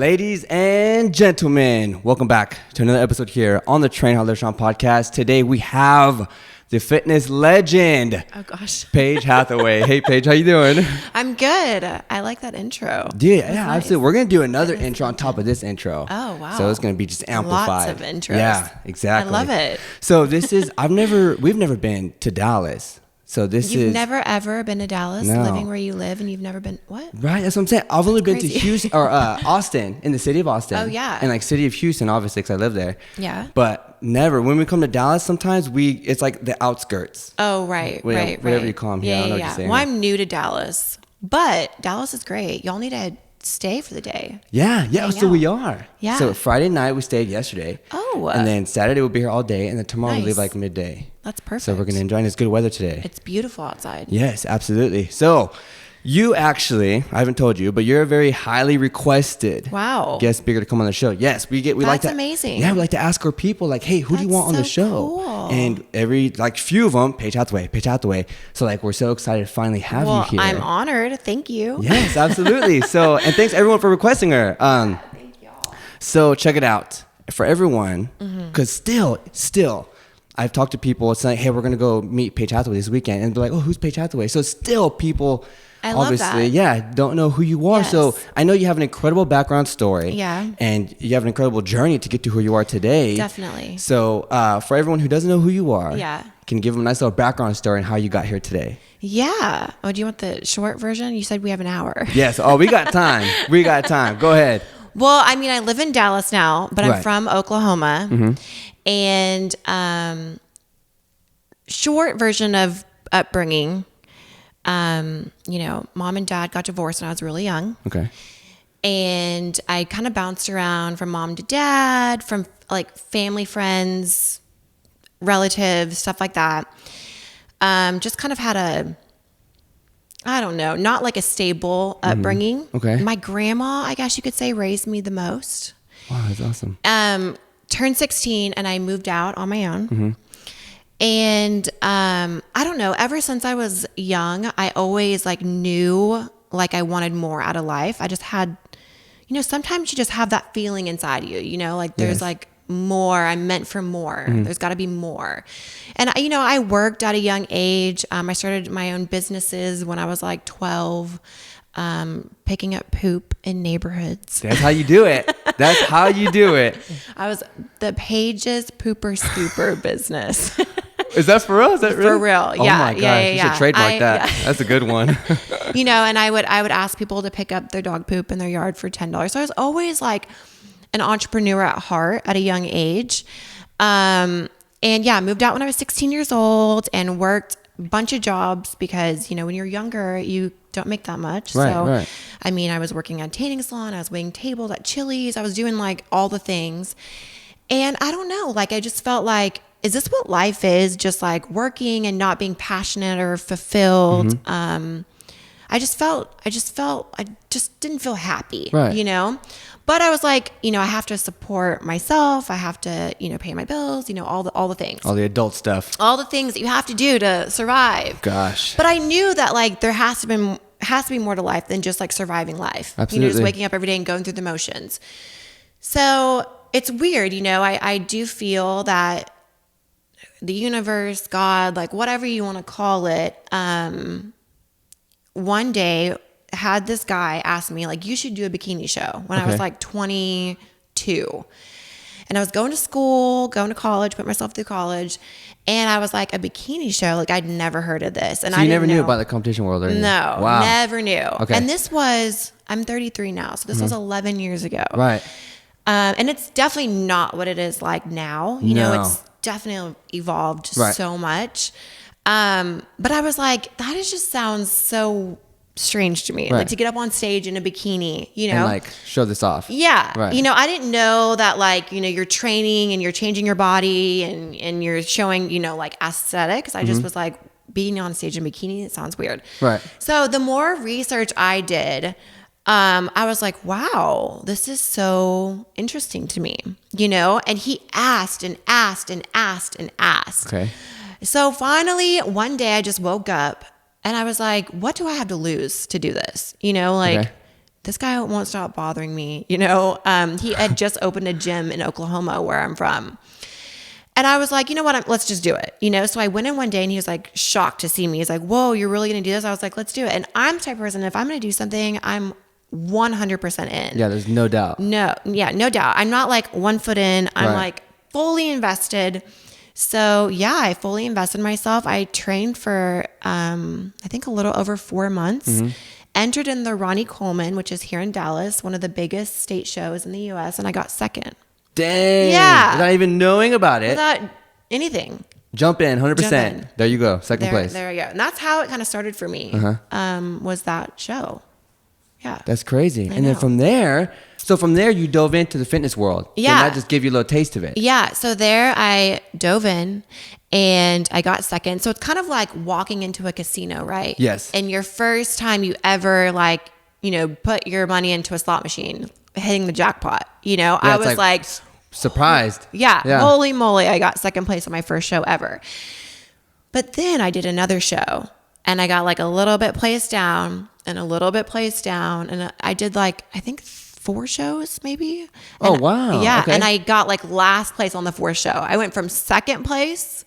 Ladies and gentlemen, welcome back to another episode here on the Train How to Live Strong podcast. Today we have the fitness legend, Paige Hathaway. Hey, Paige, how you doing? I'm good. I like that intro. Yeah, nice. Absolutely. We're going to do another intro on top of this intro. Oh, wow. So it's going to be just amplified. Lots of intros. Yeah, exactly. I love it. So this is, we've never been to Dallas. So You've never ever been to Dallas, living where you live, and you've never been, what? Right, that's what I'm saying. I've only been to Houston, or Austin, in the city of Austin. Oh, yeah. And like city of Houston, obviously, because I live there. Yeah. But never. When we come to Dallas, sometimes it's like the outskirts. Oh, right. Whatever you call them here. I don't know what you're saying. Well, I'm new to Dallas, but Dallas is great. Y'all need to stay for the day. Yeah. So we are. Yeah. So Friday night, we stayed yesterday. Oh. And then Saturday, we'll be here all day. And then tomorrow, we'll leave like midday. That's perfect. So we're going to enjoy this good weather today. It's beautiful outside. Yes, absolutely. So you actually, I haven't told you, but you're a very highly requested guest speaker to come on the show. Yes, we like to. That's amazing. Yeah, we like to ask our people, like, hey, who do you want on the show? Cool. And few of them, Paige Hathaway. So like, we're so excited to finally have you here. I'm honored. Thank you. Yes, absolutely. So, and thanks everyone for requesting her. Thank y'all. So check it out for everyone, because still. I've talked to people. It's like, hey, we're going to go meet Paige Hathaway this weekend. And they're like, oh, who's Paige Hathaway? So still people, obviously, don't know who you are. Yes. So I know you have an incredible background story. Yeah. And you have an incredible journey to get to who you are today. Definitely. So for everyone who doesn't know who you are, can give them a nice little background story and how you got here today. Yeah. Oh, do you want the short version? You said we have an hour. Yes. Oh, we got time. Go ahead. Well, I mean, I live in Dallas now, but I'm from Oklahoma. Mm-hmm. And short version of upbringing, mom and dad got divorced when I was really young. Okay. And I kind of bounced around from mom to dad, from like family, friends, relatives, stuff like that. Just kind of had not like a stable upbringing. Okay. My grandma, I guess you could say, raised me the most. Wow, that's awesome. Turned 16 and I moved out on my own. Mm-hmm. And I don't know, ever since I was young, I always knew I wanted more out of life. I just had, sometimes you just have that feeling inside you, there's more, I'm meant for more. Mm-hmm. There's got to be more. And, I worked at a young age. I started my own businesses when I was 12. Picking up poop in neighborhoods. That's how you do it. I was the Paige's Pooper Scooper business. Is that for real? Is that really? For real. Oh my gosh. You should trademark that. Yeah. That's a good one. And I would ask people to pick up their dog poop in their yard for $10. So I was always an entrepreneur at heart at a young age. I moved out when I was 16 years old and worked a bunch of jobs because, when you're younger, you don't make that much. Right. I was working at a tanning salon. I was waiting tables at Chili's. I was doing all the things. And I don't know, I just felt is this what life is? Just working and not being passionate or fulfilled. Mm-hmm. I just didn't feel happy, But I was I have to support myself. I have to, pay my bills, all the things. All the adult stuff. All the things that you have to do to survive. Gosh. But I knew that there has to be more to life than just surviving life. Absolutely. Just waking up every day and going through the motions. So it's weird, I do feel that the universe, God, whatever you want to call it, one day had this guy ask me, you should do a bikini show when I was 22. And I was going to college, put myself through college. And I was a bikini show, I'd never heard of this. And so you never knew about the competition world or anything? No, wow. Never knew. Okay. And I'm 33 now. So this was 11 years ago. Right. And it's definitely not what it is now. It's definitely evolved so much. But I was that just sounds so strange to me, to get up on stage in a bikini, and show this off. Yeah. Right. I didn't know that you're training and you're changing your body and you're showing, aesthetics. I just was being on stage in a bikini. It sounds weird. Right. So the more research I did, I was wow, this is so interesting to me, and he asked and asked and asked and asked. Okay. So finally one day I just woke up and I was what do I have to lose to do this? Okay. this guy won't stop bothering me. He had just opened a gym in Oklahoma where I'm from. And I was like, you know what, let's just do it. So I went in one day and he was like shocked to see me. He's like, whoa, you're really going to do this? I was like, let's do it. And I'm the type of person, if I'm going to do something, I'm 100% in. Yeah, there's no doubt. No doubt. I'm not like 1 foot in. I'm like fully invested. So yeah, I fully invested in myself. I trained for, I think a little over 4 months, entered in the Ronnie Coleman, which is here in Dallas, one of the biggest state shows in the US. And I got second. Dang. Yeah. Without even knowing about it. Without anything. Jump in, 100%. Jump in. There you go. Second place. There you go. And that's how it kind of started for me, was that show. Yeah. That's crazy. And then from there you dove into the fitness world. Yeah. And that just gave you a little taste of it. Yeah. So there I dove in and I got second. So it's kind of like walking into a casino, right? Yes. And your first time you ever put your money into a slot machine, hitting the jackpot, I was like surprised. Yeah. Holy moly. I got second place on my first show ever. But then I did another show and I got like a little bit placed down and a little bit placed down. And I did I think 4 shows maybe. Oh, wow. Yeah. Okay. And I got like last place on the 4th show. I went from second place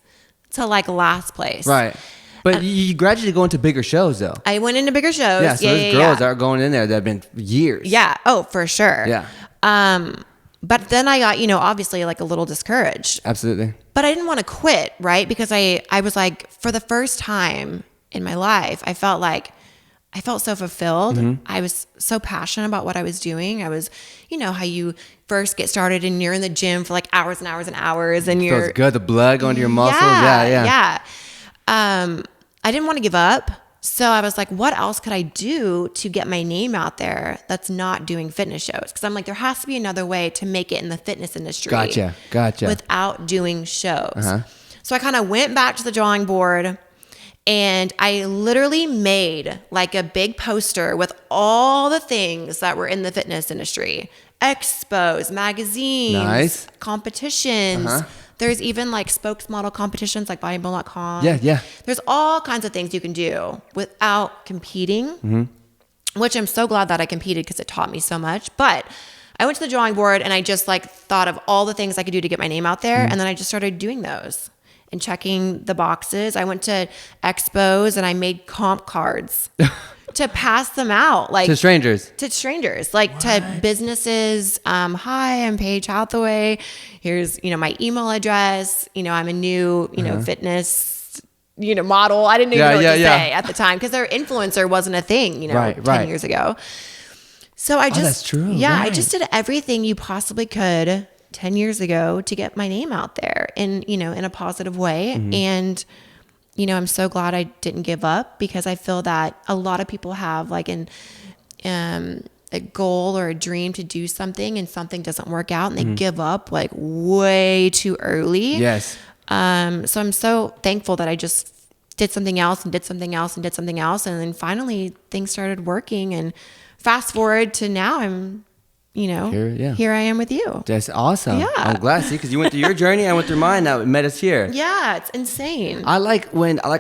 to like last place. Right. But you gradually go into bigger shows though. I went into bigger shows. Yeah. So there's girls that are going in there that have been years. Yeah. Oh, for sure. Yeah. But then I got, obviously like a little discouraged. Absolutely. But I didn't want to quit, right? Because I was like, for the first time in my life, I felt so fulfilled. I was so passionate about what I was doing. I was, how you first get started and you're in the gym for like hours and hours and hours and you're... Feels good. The blood going to your muscles. Yeah. I didn't want to give up. So I was like, what else could I do to get my name out there that's not doing fitness shows? Because I'm like, there has to be another way to make it in the fitness industry. Gotcha. Without doing shows. So I kind of went back to the drawing board and I literally made like a big poster with all the things that were in the fitness industry. Expos, magazines, competitions. There's even like spokesmodel competitions like bodybuilding.com. Yeah. There's all kinds of things you can do without competing, which I'm so glad that I competed because it taught me so much. But I went to the drawing board and I just like thought of all the things I could do to get my name out there. And then I just started doing those and checking the boxes. I went to expos and I made comp cards to pass them out, like to strangers, like to businesses. Hi, I'm Paige Hathaway. Here's, my email address. I'm a new, fitness, model. I didn't even know what to say at the time because their influencer wasn't a thing, 10 years ago. So I just, that's true. I just did everything you possibly could 10 years ago to get my name out there in a positive way. And, I'm so glad I didn't give up because I feel that a lot of people have like a goal or a dream to do something and something doesn't work out and they give up like way too early. Yes. So I'm so thankful that I just did something else and did something else and did something else. And then finally things started working and fast forward to now I'm, here I am with you. That's awesome. Yeah. I'm glad. See, because you went through your journey, I went through mine. Now it met us here. Yeah, it's insane. I like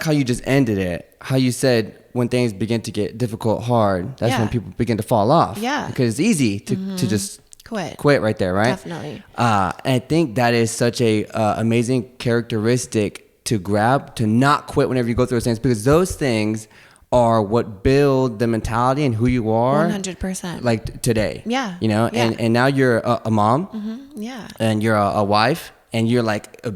how you just ended it. How you said when things begin to get difficult, hard, that's when people begin to fall off. Yeah. Because it's easy to just quit right there, right? Definitely. And I think that is such a amazing characteristic to grab, to not quit whenever you go through those things, because those things are what build the mentality and who you are 100%. like today. Yeah. And now you're a mom. Yeah. And you're a wife, and you're like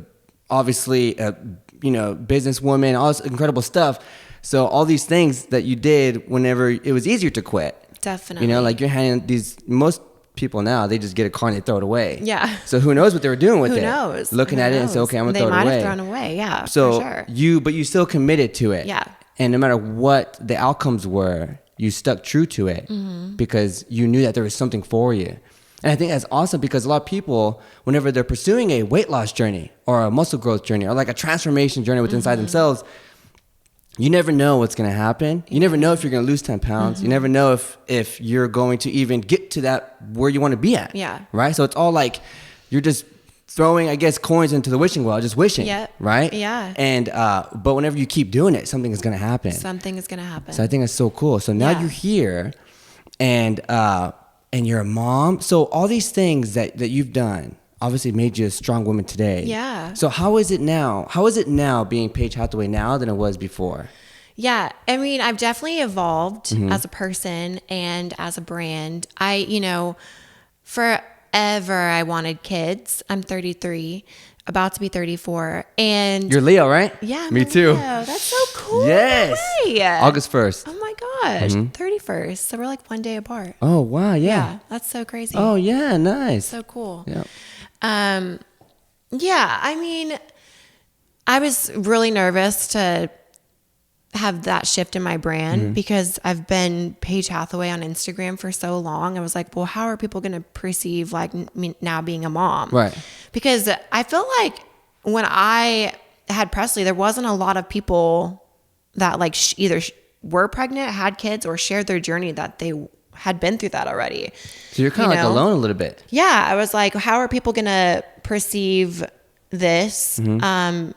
obviously a businesswoman, all this incredible stuff. So all these things that you did whenever it was easier to quit. Definitely. Like you're handing most people now, they just get a car and they throw it away. Yeah. So who knows what they were doing with it? Who knows? Looking at it and say, okay, I'm gonna throw it away. They might have thrown away. Yeah. So for sure. but you still committed to it. Yeah. And no matter what the outcomes were, you stuck true to it because you knew that there was something for you. And I think that's awesome because a lot of people, whenever they're pursuing a weight loss journey or a muscle growth journey or like a transformation journey within inside themselves, you never know what's going to happen. You never know if you're going to lose 10 pounds. You never know if you're going to even get to that where you want to be at. Yeah. Right? So it's all like you're just throwing, I guess, coins into the wishing well, just wishing. Yeah. Right? Yeah. And but whenever you keep doing it, something is going to happen. Something is going to happen. So I think that's so cool. So now you're here and you're a mom. So all these things that you've done obviously made you a strong woman today. Yeah. So how is it now? How is it now being Paige Hathaway now than it was before? Yeah. I mean, I've definitely evolved as a person and as a brand. Forever I wanted kids. I'm 33, about to be 34. And you're Leo, right? Yeah. Me too. Leo. That's so cool. Yes. No way. August 1st. Oh my gosh. 31st. So we're like one day apart. Oh, wow. Yeah. That's so crazy. Oh, yeah. Nice. So cool. Yeah. Yeah. I mean, I was really nervous to have that shift in my brand because I've been Paige Hathaway on Instagram for so long. I was like, well, how are people going to perceive like me now being a mom? Right. Because I feel like when I had Presley, there wasn't a lot of people that like either were pregnant, had kids, or shared their journey that they had been through that already. So you're kind of like alone a little bit. Yeah. I was like, how are people going to perceive this? But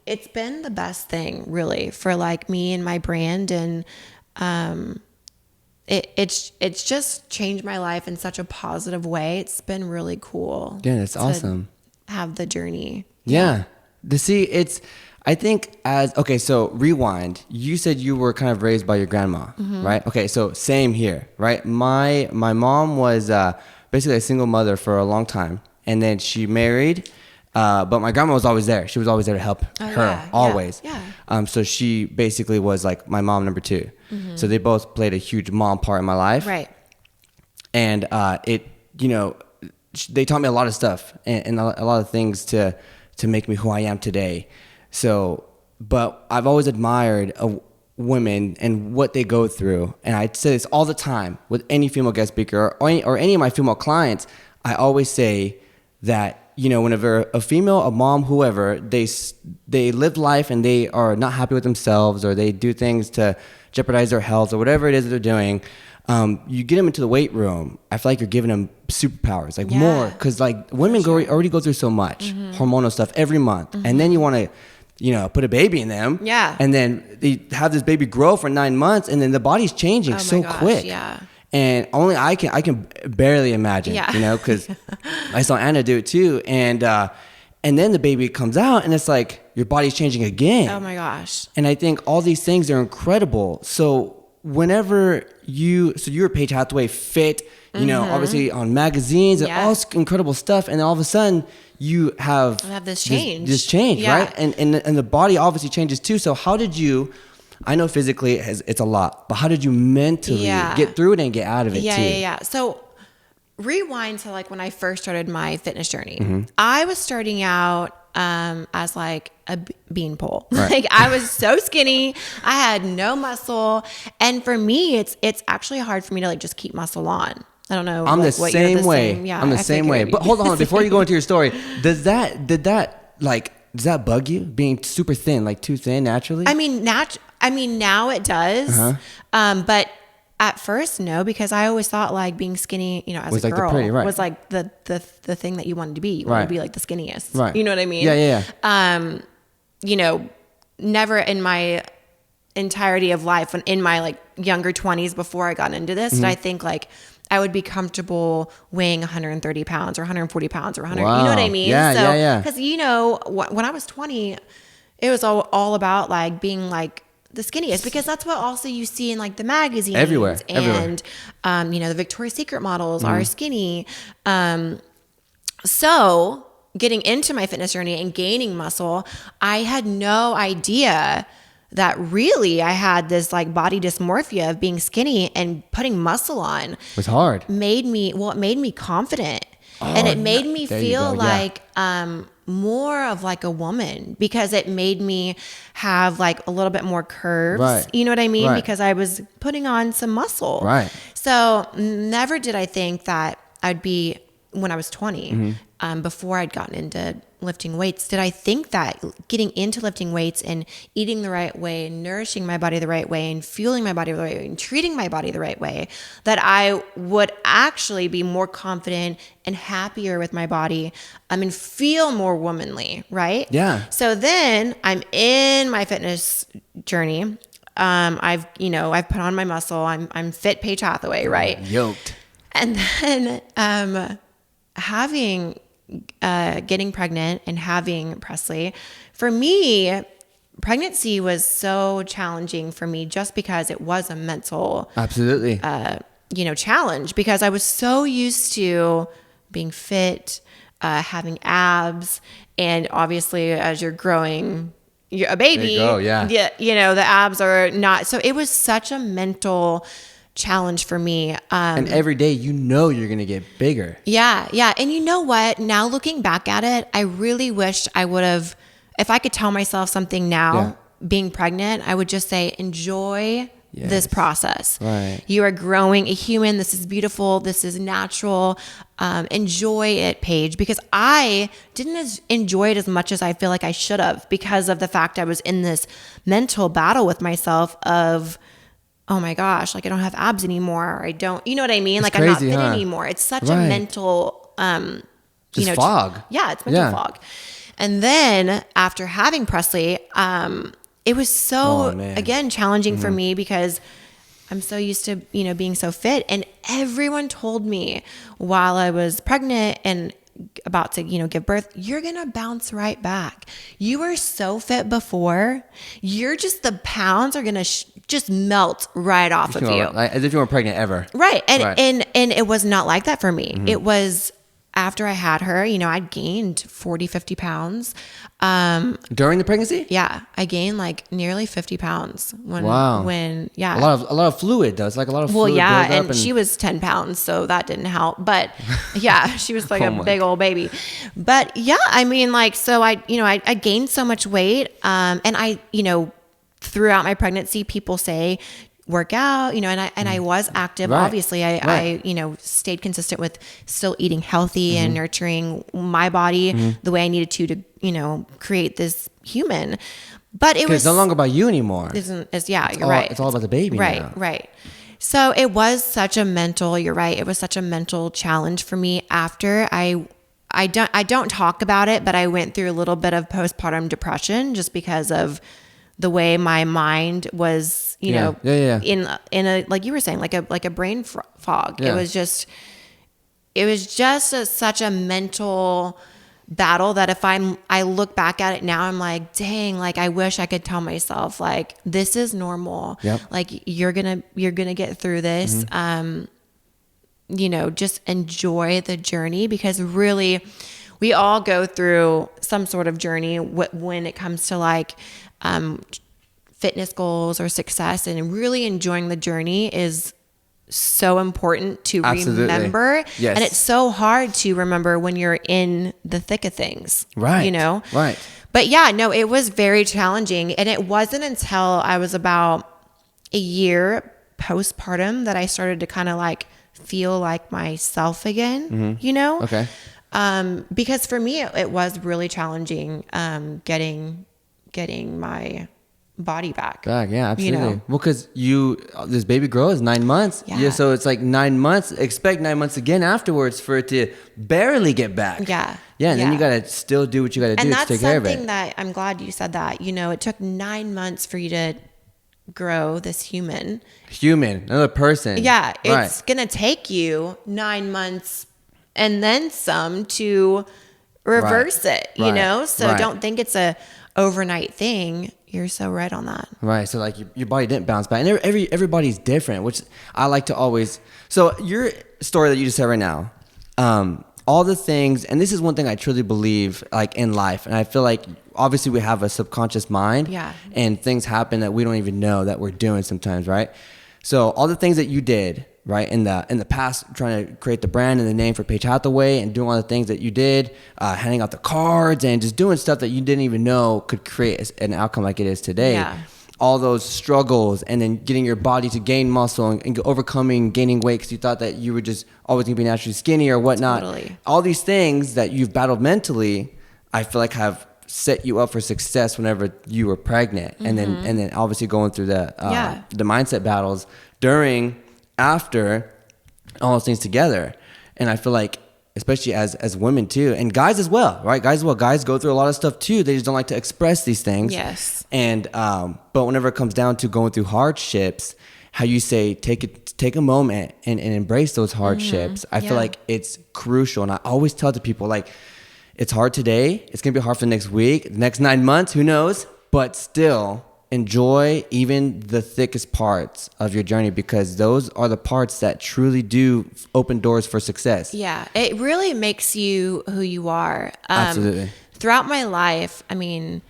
it's been the best thing really for like me and my brand. And, it's just changed my life in such a positive way. It's been really cool. Yeah. That's awesome. Have the journey. Yeah. I think so rewind. You said you were kind of raised by your grandma, right? Okay. So same here, right? My mom was, basically a single mother for a long time. And then she married. But my grandma was always there. She was always there to help her, always. Yeah. So she basically was like my mom number 2. So they both played a huge mom part in my life. Right. And they taught me a lot of stuff and a lot of things to make me who I am today. So, but I've always admired women and what they go through. And I say this all the time with any female guest speaker or any of my female clients. I always say that, whenever a female, a mom, whoever, they live life and they are not happy with themselves or they do things to jeopardize their health or whatever it is that they're doing, you get them into the weight room. I feel like you're giving them superpowers, like more, because like women already go through so much hormonal stuff every month, and then you want to, put a baby in them, and then they have this baby grow for 9 months, and then the body's changing so quick. Yeah. And only I can barely imagine, because I saw Anna do it too. And then the baby comes out and it's like your body's changing again. Oh my gosh. And I think all these things are incredible. So whenever you were Paige Hathaway, fit, obviously on magazines and all this incredible stuff. And then all of a sudden you have this change. This change, right? And the body obviously changes too. So how did you... I know physically it's a lot, but how did you mentally get through it and get out of it too? Yeah. So rewind to like when I first started my fitness journey. I was starting out as like a beanpole. Right. Like I was so skinny. I had no muscle. And for me, it's actually hard for me to like just keep muscle on. I don't know. I'm the same way. Yeah, I'm the same way. But hold on, before you go into your story, does that bug you being super thin, like too thin naturally? I mean, now it does. But at first, no, because I always thought like being skinny, as was a like girl, the pretty, right. was like the thing that you wanted to be. You wanted to be like the skinniest. Right. You know what I mean? Yeah. Never in my entirety of life, when in my like younger 20s before I got into this, did I think like I would be comfortable weighing 130 pounds or 140 pounds or 100. Wow. You know what I mean? Yeah. Because when I was 20, it was all about like being like the skinniest, because that's what also you see in like the magazines everywhere. And the Victoria's Secret models are skinny. So getting into my fitness journey and gaining muscle, I had no idea that really I had this like body dysmorphia of being skinny, and putting muscle on was hard. It made me confident. And it made me feel like more of like a woman, because it made me have like a little bit more curves. Right. You know what I mean? Right. Because I was putting on some muscle. Right. So never did I think that I'd be, when I was 20, before I'd gotten into lifting weights, did I think that getting into lifting weights and eating the right way and nourishing my body the right way and fueling my body the right way and treating my body the right way, that I would actually be more confident and happier with my body, and feel more womanly, right? Yeah. So then I'm in my fitness journey. I've put on my muscle. I'm fit Paige Hathaway, right? Yoked. And then getting pregnant and having Presley, for me, pregnancy was so challenging for me just because it was a mental absolutely challenge, because I was so used to being fit, having abs, and obviously as you're growing, you're a baby. There you go, yeah. The abs are not. So it was such a mental challenge for me. And every day, you're going to get bigger. Yeah. Yeah. And you know what? Now looking back at it, I really wished I would have, if I could tell myself something now, being pregnant, I would just say, enjoy this process. Right. You are growing a human. This is beautiful. This is natural. Enjoy it, Paige, because I didn't enjoy it as much as I feel like I should have, because of the fact I was in this mental battle with myself of, oh my gosh, like I don't have abs anymore. Or I don't, you know what I mean? It's like crazy, I'm not fit anymore. It's such a mental, just fog. It's mental fog. And then after having Presley, it was so, again, challenging for me, because I'm so used to, being so fit. And everyone told me while I was pregnant and about to, give birth, you're going to bounce right back. You were so fit before. The pounds are going to just melt right off of you. Like, as if you weren't pregnant ever. Right. And it was not like that for me. It was after I had her, I'd gained 40, 50 pounds. During the pregnancy? Yeah. I gained like nearly 50 pounds when, A lot of fluid though. It's like a lot of fluid. Well, yeah. And she was 10 pounds, so that didn't help. But yeah, she was like a big old baby. But yeah, I mean, like, so I gained so much weight. And I, throughout my pregnancy, people say, work out, and I was active. Right. Obviously, I stayed consistent with still eating healthy and nurturing my body the way I needed to create this human. But it was it's no longer about you anymore. You're right. It's all about the baby now. Right. So it was such a mental. You're right. It was such a mental challenge for me after I don't talk about it, but I went through a little bit of postpartum depression just because of the way my mind was, in a, like you were saying, like a brain fog. Yeah. It was just such a mental battle that if I look back at it now, I'm like, dang, like I wish I could tell myself like, this is normal. Yep. Like you're going to get through this. Just enjoy the journey, because really we all go through some sort of journey when it comes to like, fitness goals or success, and really enjoying the journey is so important to remember. Yes. And it's so hard to remember when you're in the thick of things. Right. Right. But yeah, no, it was very challenging. And it wasn't until I was about a year postpartum that I started to kind of like feel like myself again, Okay. Because for me, it was really challenging, getting my body back. Yeah, absolutely. Well, because this baby girl is 9 months. Yeah. So it's like 9 months. Expect 9 months again afterwards for it to barely get back. Yeah. Yeah, and then you got to still do what you got to do to take care of it. And that's something that I'm glad you said that. It took 9 months for you to grow this human, another person. Yeah. It's going to take you 9 months and then some to reverse it, So don't think it's a overnight thing. You're so right on that. Right. So like your body didn't bounce back, and everybody's different, which I like to always. So your story that you just said right now, all the things, and this is one thing I truly believe like in life, and I feel like obviously we have a subconscious mind, and things happen that we don't even know that we're doing sometimes, right? So all the things that you did, right, in the past, trying to create the brand and the name for Paige Hathaway, and doing all the things that you did, handing out the cards and just doing stuff that you didn't even know could create an outcome like it is today. Yeah. All those struggles, and then getting your body to gain muscle and gaining weight because you thought that you were just always going to be naturally skinny or whatnot. Totally. All these things that you've battled mentally, I feel like have set you up for success whenever you were pregnant, and then obviously going through the mindset battles during, after, all those things together. And I feel like especially as women too, and guys as well, right? Guys go through a lot of stuff too. They just don't like to express these things. Yes. And but whenever it comes down to going through hardships, how you say take a moment and embrace those hardships. I feel like it's crucial, and I always tell the people, like, it's hard today. It's gonna be hard for the next week, the next 9 months. Who knows? But still, enjoy even the thickest parts of your journey, because those are the parts that truly do open doors for success. Yeah, it really makes you who you are. Absolutely. Throughout my life, I mean,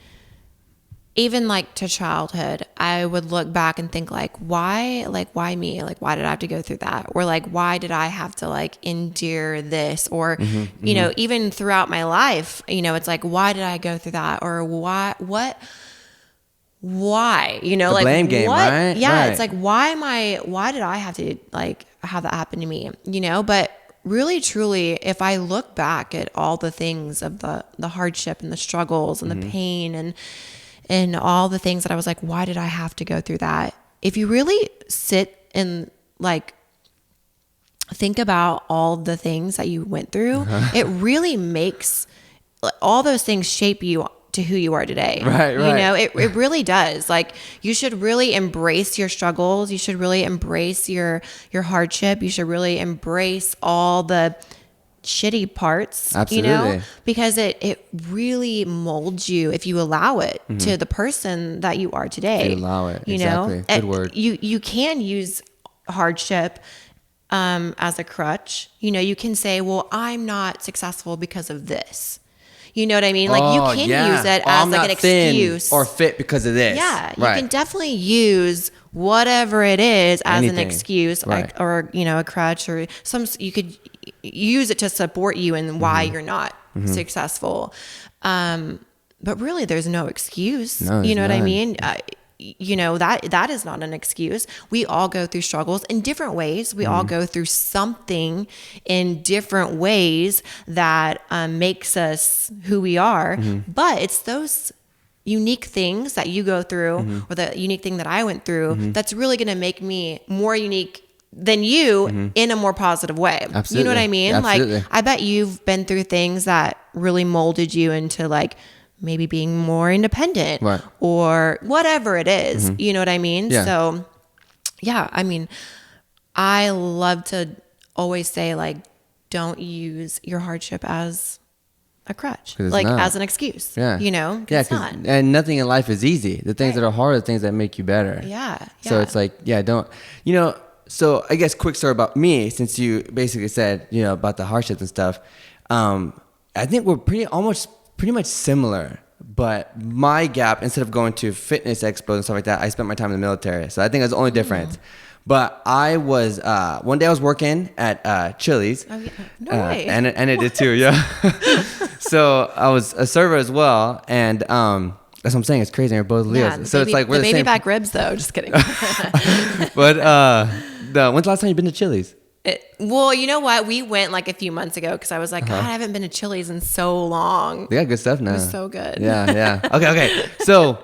even like to childhood, I would look back and think like, why me? Like, why did I have to go through that? Or like, why did I have to like endure this? Or, you know, even throughout my life, you know, it's like, why did I go through that? Or why, you know, the like blame game, what? right? Yeah. Right. It's like, why did I have to like have that happen to me? You know, but really, truly, if I look back at all the things of the hardship and the struggles and the pain and all the things that I was like, why did I have to go through that? If you really sit and like think about all the things that you went through, it really makes all those things shape you to who you are today. Right. You know, it really does. Like, you should really embrace your struggles. You should really embrace your hardship. You should really embrace all the shitty parts. Absolutely. You know, because it really molds you if you allow it to the person that you are today. If you allow it. You exactly. know, Good word. You can use hardship as a crutch. You know, you can say, well, I'm not successful because of this. You know what I mean? Like, you can use it as like an excuse. Or fit because of this. Yeah. You can definitely use whatever it is as an excuse, right. or, you know, a crutch, or you could use it to support you in why you're not successful. But really, there's no excuse. No, you know what I none. mean? You know, that is not an excuse. We all go through struggles in different ways. We all go through something in different ways that makes us who we are. But it's those unique things that you go through, or the unique thing that I went through, that's really going to make me more unique than you in a more positive way. Absolutely. You know what I mean? Absolutely. Like, I bet you've been through things that really molded you into like maybe being more independent, right, or whatever it is. You know what I mean? Yeah. So yeah, I mean, I love to always say, like, don't use your hardship as a crutch, like not. as an excuse. Yeah. You know? Yeah, it's not. and nothing in life is easy. The things that are hard are the things that make you better. Yeah. So it's like, don't, you know, so I guess quick story about me, since you basically said, you know, about the hardships and stuff. I think we're pretty much similar, but my gap, instead of going to fitness expos and stuff like that, I spent my time in the military. So I think that's the only difference. But I was, one day I was working at Chili's. Oh, yeah. No way. And I did too, yeah. So I was a server as well. And that's what I'm saying. It's crazy. We're both Leos. Yeah, So it's like we're the baby same. back ribs, though. Just kidding. But when's the last time you've been to Chili's? Well, you know what? We went like a few months ago because I was like, God, I haven't been to Chili's in so long. They got good stuff now. It was so good. Yeah. Okay. So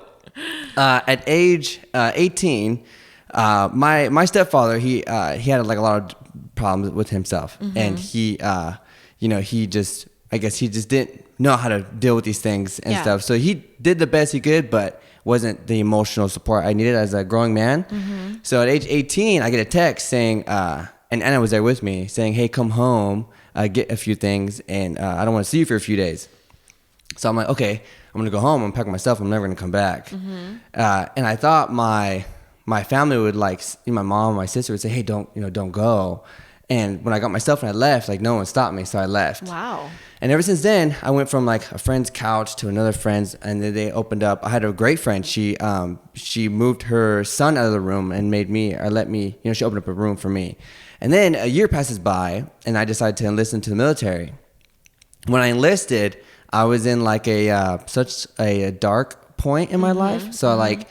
at age 18, my stepfather, he had like a lot of problems with himself, and he, you know, he just didn't know how to deal with these things and stuff. So he did the best he could, but wasn't the emotional support I needed as a growing man. So at age 18, I get a text saying, and Anna was there with me, saying, hey, come home, get a few things, and I don't want to see you for a few days. So I'm like, okay, I'm going to go home. I'm packing my stuff. I'm never going to come back. And I thought my family would, like, my mom, my sister would say, hey, don't go. And when I got my stuff and I left, like, no one stopped me, so I left. Wow. And ever since then, I went from like a friend's couch to another friend's, and then they opened up. I had a great friend. She moved her son out of the room and let me, you know, she opened up a room for me. And then a year passes by, and I decided to enlist into the military. When I enlisted, I was in like such a dark point in my life. So like,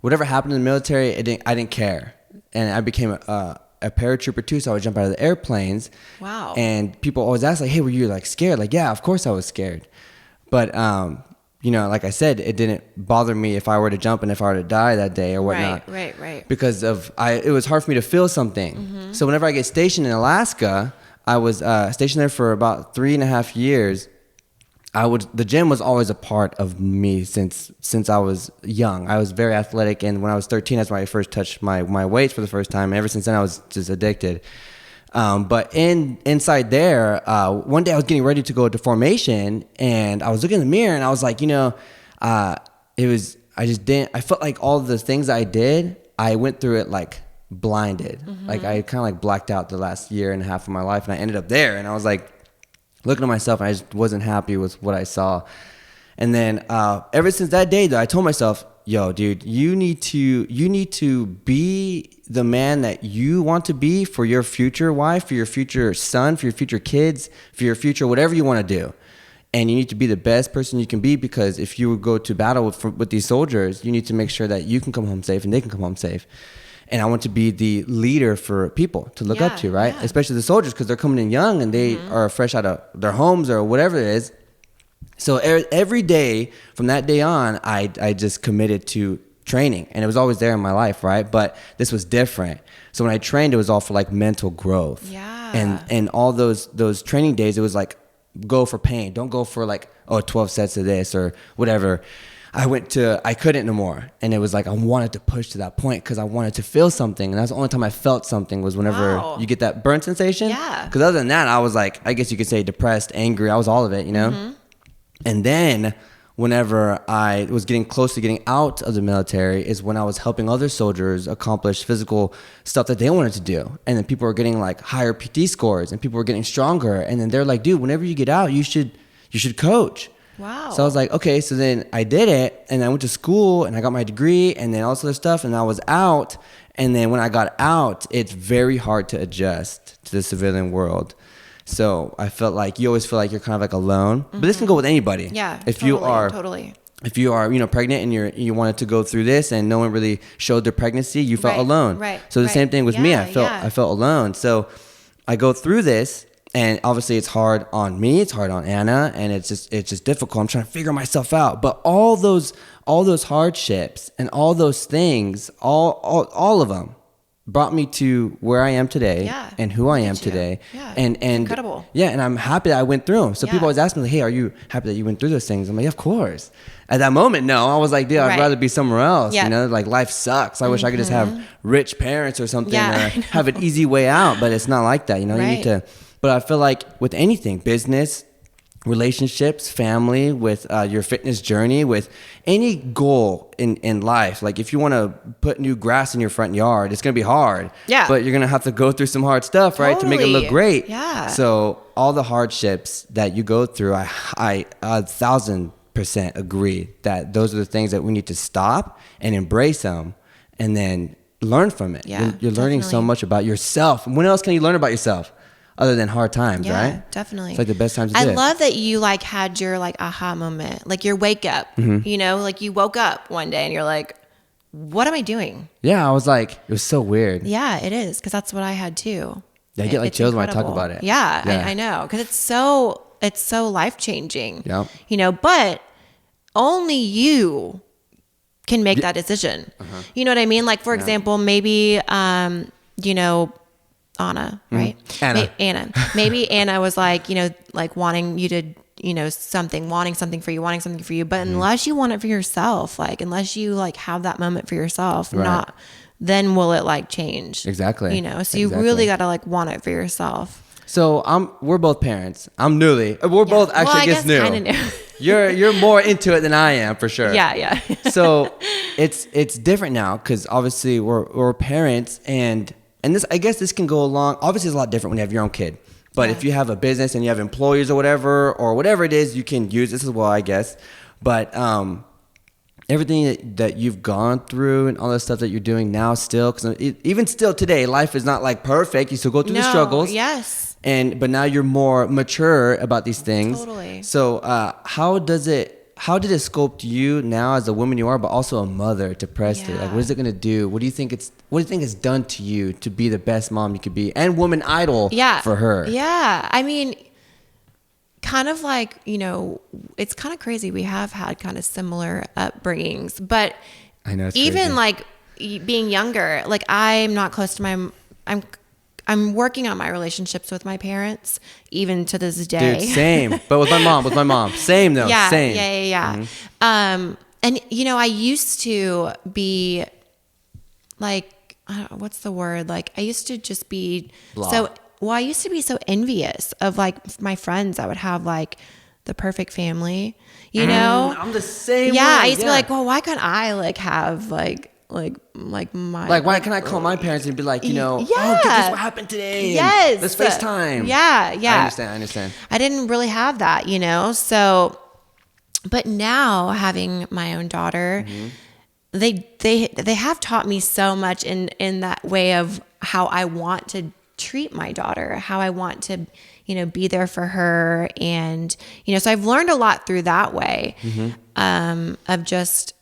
whatever happened in the military, I didn't care, and I became a paratrooper too, so I would jump out of the airplanes. Wow. And people always ask, like, hey, were you like scared? Like, yeah, of course I was scared. But you know, like I said, it didn't bother me if I were to jump and if I were to die that day or whatnot. Right. Because it was hard for me to feel something. So whenever I get stationed in Alaska, I was stationed there for about 3.5 years. The gym was always a part of me since I was young. I was very athletic, and when I was 13, that's when I first touched my weights for the first time. And ever since then, I was just addicted. But inside there, one day I was getting ready to go to formation, and I was looking in the mirror, and I was like, I felt like all the things I did, I went through it like blinded. Mm-hmm. Like I kind of like blacked out the last year and a half of my life, and I ended up there, and I was like looking at myself, and I just wasn't happy with what I saw. And then ever since that day, though, I told myself, yo, dude, you need to be the man that you want to be for your future wife, for your future son, for your future kids, for your future whatever you want to do. And you need to be the best person you can be, because if you go to battle with these soldiers, you need to make sure that you can come home safe and they can come home safe. And I want to be the leader for people to look up to, right? Yeah. Especially the soldiers, because they're coming in young and they are fresh out of their homes or whatever it is. So every day from that day on, I just committed to training, and it was always there in my life, right? But this was different. So when I trained, it was all for like mental growth. Yeah. And all those training days, it was like, go for pain. Don't go for like, 12 sets of this or whatever. I couldn't no more. And it was like, I wanted to push to that point because I wanted to feel something. And that's the only time I felt something was whenever you get that burn sensation. Yeah. Because other than that, I was like, I guess you could say depressed, angry. I was all of it, Mm-hmm. And then whenever I was getting close to getting out of the military is when I was helping other soldiers accomplish physical stuff that they wanted to do. And then people were getting like higher PT scores, and people were getting stronger. And then they're like, dude, whenever you get out, you should coach. Wow. So I was like, okay. So then I did it, and I went to school, and I got my degree, and then all this other stuff, and I was out. And then when I got out, it's very hard to adjust to the civilian world. So I felt like you always feel like you're kind of like alone, but this can go with anybody. Yeah, if you are pregnant and you wanted to go through this and no one really showed their pregnancy, you felt alone. Right. So the same thing with me. I felt alone. So I go through this, and obviously it's hard on me, it's hard on Anna, and it's just difficult. I'm trying to figure myself out. But all those hardships and all those things, all of them brought me to where I am today and who I am today. Yeah. And incredible. Yeah, and I'm happy that I went through them. So people always ask me, like, hey, are you happy that you went through those things? I'm like, yeah, of course. At that moment, no. I was like, dude, I'd rather be somewhere else. Yeah. Like life sucks. I wish I could just have rich parents or something, or have an easy way out, but it's not like that. You need to, but I feel like with anything, business, relationships, family, with your fitness journey, with any goal in life. Like if you want to put new grass in your front yard, it's going to be hard. Yeah. But you're going to have to go through some hard stuff, right? To make it look great. Yeah. So all the hardships that you go through, I 1,000% agree that those are the things that we need to stop and embrace them, and then learn from it. Yeah, you're learning so much about yourself. When else can you learn about yourself? Other than hard times, right? Yeah, definitely. It's like the best times to do it. I love that you like had your like aha moment, like your wake up, like you woke up one day and you're like, what am I doing? Yeah, I was like, it was so weird. Yeah, it is. Because that's what I had too. Yeah, I get like chills when I talk about it. Yeah. I know. Because it's so life-changing. Yeah. But only you can make that decision. Uh-huh. You know what I mean? Like, for example, maybe, Anna, right? Anna. Maybe Anna was like, like wanting you to, wanting something for you. But unless you want it for yourself, like unless you like have that moment for yourself, then will it like change? Exactly. So you really got to like want it for yourself. So we're both parents. I'm newly. We're both actually, I guess new. Kind of new. You're more into it than I am, for sure. Yeah. So it's different now because obviously we're parents, and this, I guess this can go along. Obviously, it's a lot different when you have your own kid. But if you have a business and you have employees or whatever it is, you can use this as well, I guess. But everything that you've gone through and all the stuff that you're doing now still, because even still today, life is not like perfect. You still go through the struggles. Yes. But now you're more mature about these things. Totally. So how did it sculpt you now as a woman you are, but also a mother to Preston? Like, what is it going to do? What do you think it's done to you to be the best mom you could be and woman idol for her? Yeah. I mean, kind of like, it's kind of crazy. We have had kind of similar upbringings, but I know even crazy. Like being younger, like I'm not close to I'm working on my relationships with my parents, even to this day. Dude, same. But with my mom. Same though. Yeah, Same. Yeah. And I used to be like, what's the word? Like, I used to just be I used to be so envious of like my friends that would have like the perfect family, I'm the same way. I used to be like, well, why can't I like have like my, like, why can't I call my parents and be like, oh, guess what happened today? Yes. Let's FaceTime. Yeah. I understand. I didn't really have that, so, but now having my own daughter, they have taught me so much in that way of how I want to treat my daughter, how I want to, be there for her. And, so I've learned a lot through that way, of just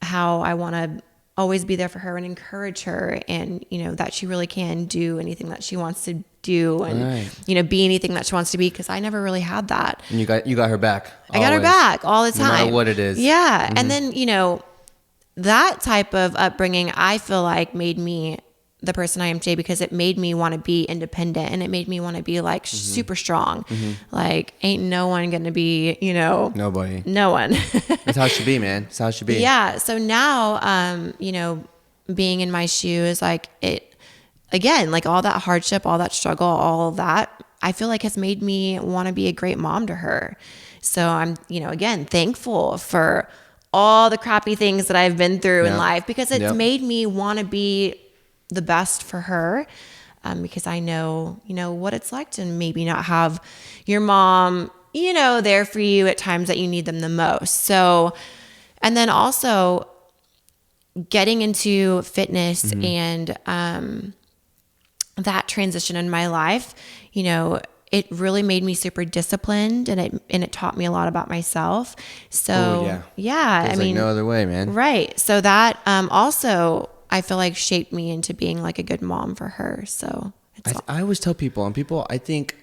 how I want to always be there for her and encourage her, and, that she really can do anything that she wants to do, and, be anything that she wants to be. 'Cause I never really had that. And you got her back. I got her back all the time. No matter what it is. Yeah. And then, that type of upbringing, I feel like made me the person I am today, because it made me want to be independent, and it made me want to be like super strong. Like, ain't no one going to be, nobody, no one. That's how it should be, man. That's how it should be. Yeah. So now, being in my shoes, like again, like all that hardship, all that struggle, all of that, I feel like has made me want to be a great mom to her. So I'm, again, thankful for all the crappy things that I've been through in life, because it's made me want to be the best for her, because I know, what it's like to maybe not have your mom, there for you at times that you need them the most. So, and then also getting into fitness and that transition in my life, it really made me super disciplined, and it taught me a lot about myself. So, I mean, no other way, man. Right. So that also, I feel like, shaped me into being like a good mom for her. So I always tell people, and people, I think,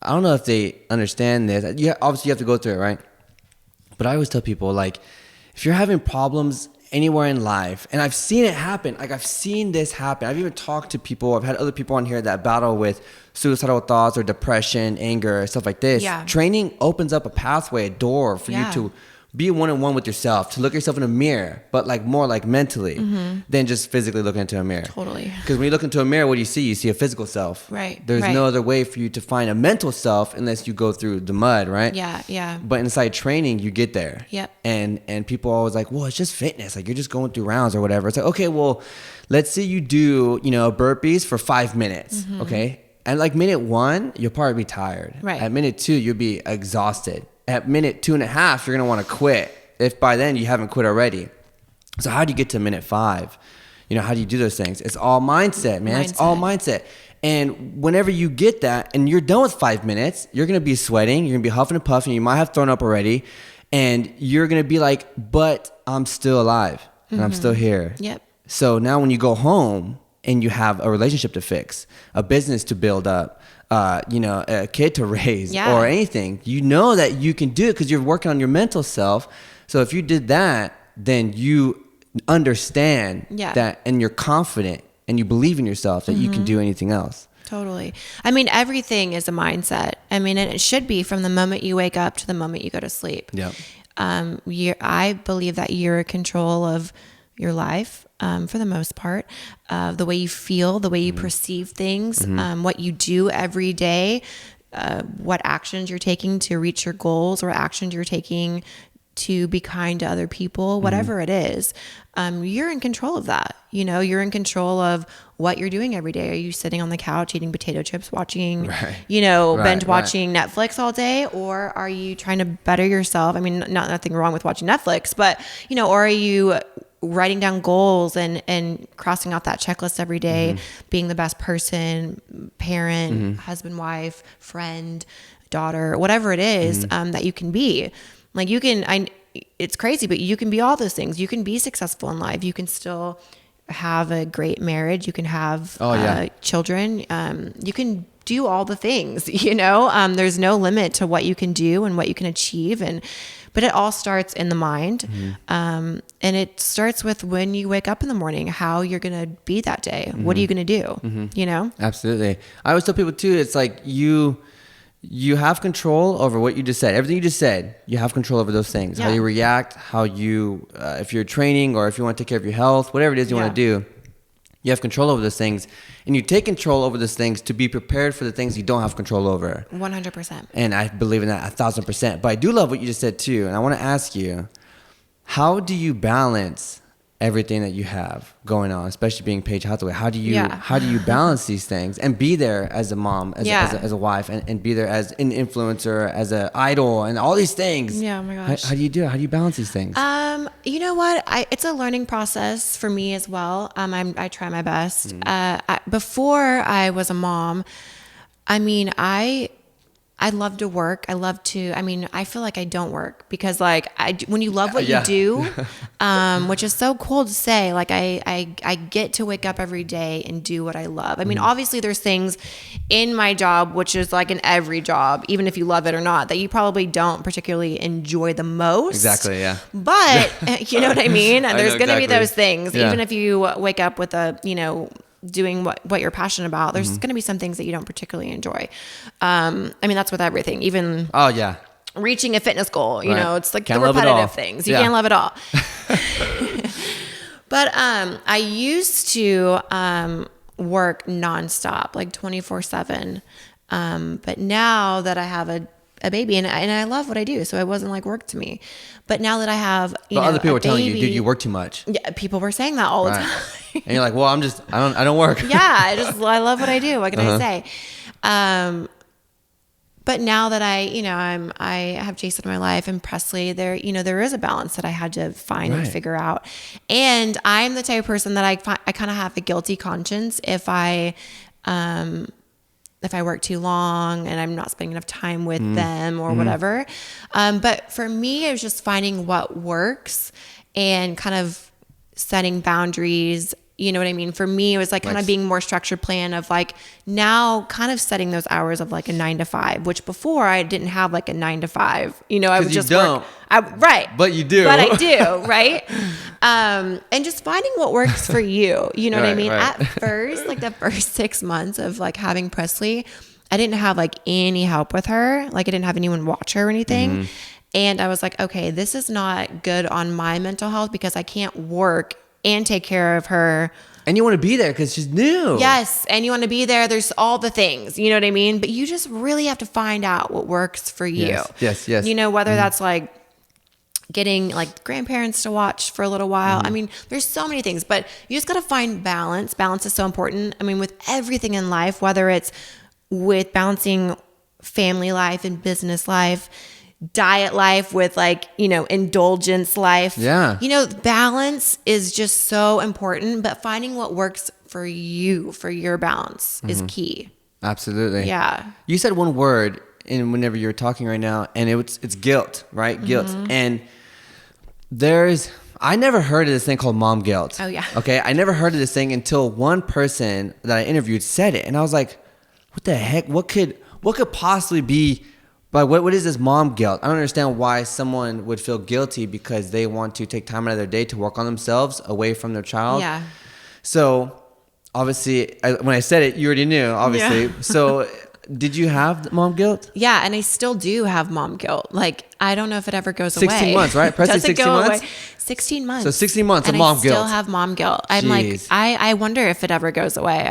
I don't know if they understand this. Obviously you have to go through it, right? But I always tell people, like, if you're having problems anywhere in life, and I've seen it happen, like I've seen this happen. I've even talked to people, I've had other people on here that battle with suicidal thoughts or depression, anger, stuff like this. Yeah. Training opens up a pathway, a door for you to be one-on-one with yourself, to look yourself in a mirror, but like more like mentally than just physically looking into a mirror. Totally. Because when you look into a mirror, what do you see? You see a physical self. Right. There's no other way for you to find a mental self unless you go through the mud, right? Yeah. But inside training, you get there. Yep. And people are always like, well, it's just fitness. Like, you're just going through rounds or whatever. It's like, okay, well, let's say you do, burpees for 5 minutes, okay? And like minute 1, you'll probably be tired. Right. At minute 2, you'll be exhausted. At minute 2.5, you're going to want to quit, if by then you haven't quit already. So how do you get to minute 5? How do you do those things? It's all mindset, man. It's all mindset. And whenever you get that and you're done with 5 minutes, you're going to be sweating. You're going to be huffing and puffing. You might have thrown up already. And you're going to be like, but I'm still alive and I'm still here. Yep. So now when you go home and you have a relationship to fix, a business to build up, a kid to raise or anything, that you can do it because you're working on your mental self. So if you did that, then you understand that, and you're confident and you believe in yourself that you can do anything else. Totally. I mean, everything is a mindset. I mean, and it should be from the moment you wake up to the moment you go to sleep. Yeah. I believe that you're in control of your life, for the most part, the way you feel, the way you perceive things, what you do every day, what actions you're taking to reach your goals, or actions you're taking to be kind to other people, whatever it is, you're in control of that. You're in control of what you're doing every day. Are you sitting on the couch eating potato chips, watching, binge watching Netflix all day? Or are you trying to better yourself? I mean, nothing wrong with watching Netflix, but, or are you writing down goals and crossing off that checklist every day, being the best person, parent, husband, wife, friend, daughter, whatever it is, that you can be. Like it's crazy, but you can be all those things. You can be successful in life. You can still have a great marriage. You can have children. You can do all the things, there's no limit to what you can do and what you can achieve. But it all starts in the mind. And it starts with when you wake up in the morning, how you're going to be that day. What are you going to do? Absolutely. I always tell people too, it's like you have control over what you just said. Everything you just said, you have control over those things. How you react, how you, if you're training or if you want to take care of your health, whatever it is you want to do, you have control over those things. And you take control over those things to be prepared for the things you don't have control over. 100%. And I believe in that 1,000%. But I do love what you just said too. And I want to ask you, how do you balance everything that you have going on, especially being Paige Hathaway? How do you balance these things and be there as a mom, as a wife, and be there as an influencer, as an idol, and all these things? Yeah, oh my gosh. How do you do it? How do you balance these things? You know what? It's a learning process for me as well. I try my best. Before I was a mom, I love to work. I feel like I don't work because when you love what you do, which is so cool to say, I get to wake up every day and do what I love. Obviously there's things in my job, which is like in every job, even if you love it or not, that you probably don't particularly enjoy the most. Exactly. Yeah. But you know what I mean? There's going to be those things, Yeah. even if you wake up with doing what you're passionate about, there's going to be some things that you don't particularly enjoy. That's with everything, even reaching a fitness goal, it's like can't the repetitive things. You can't love it all. But I used to work nonstop, like 24/7. But now that I have a baby and I love what I do, so it wasn't like work to me. But now that I have, other people are telling you, dude, you work too much. Yeah, people were saying that all the time. And you're like, well, I don't work. Yeah, I love what I do. What can I say? But now that I have Jason in my life and Presley, there is a balance that I had to find and figure out. And I'm the type of person that I kind of have a guilty conscience if I work too long and I'm not spending enough time with them or whatever. But for me, it was just finding what works and kind of setting boundaries. You know what I mean? For me, it was kind of being more structured plan of now kind of setting those hours of a 9 to 5, which before I didn't have a 9 to 5. I would just work. Right. But you do. But I do. Right. And just finding what works for you. You know what I mean? Right. At first, the first 6 months of having Presley, I didn't have any help with her. I didn't have anyone watch her or anything. And I was like, okay, this is not good on my mental health because I can't work and take care of her. And you want to be there because she's new. Yes. And you want to be there. There's all the things, you know what I mean? But you just really have to find out what works for you. Yes. Whether that's getting grandparents to watch for a little while. There's so many things, but you just got to find balance. Balance is so important. With everything in life, whether it's with balancing family life and business life, diet life with indulgence life. Yeah. Balance is just so important, but finding what works for you, for your balance is key. Absolutely. Yeah. You said one word whenever you're talking right now, and it's guilt, right? Guilt. And I never heard of this thing called mom guilt. Oh yeah. Okay. I never heard of this thing until one person that I interviewed said it. And I was like, what the heck? What could possibly be? But what is this mom guilt? I don't understand why someone would feel guilty because they want to take time out of their day to work on themselves away from their child. Yeah. So obviously, when I said it, you already knew, obviously. Yeah. So did you have mom guilt? Yeah, and I still do have mom guilt. I don't know if it ever goes 16 away. 16 months, right? Presley, 16 months? Away. 16 months. So 16 months of mom guilt. And I still have mom guilt. I'm Jeez. I wonder if it ever goes away.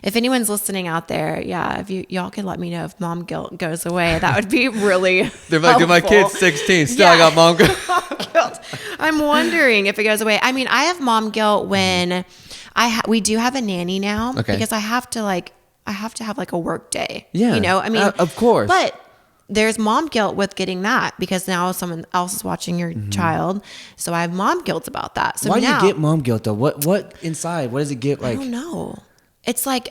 If anyone's listening out there, if y'all could let me know if mom guilt goes away, that would be really They're like, dude, my kid's 16, still I got mom guilt. Mom guilt. I'm wondering if it goes away. I have mom guilt when we do have a nanny now because I have to have a work day. Yeah. Of course. But there's mom guilt with getting that because now someone else is watching your child. So I have mom guilt about that. So why do you get mom guilt though? What inside? What does it get like? I don't know. It's you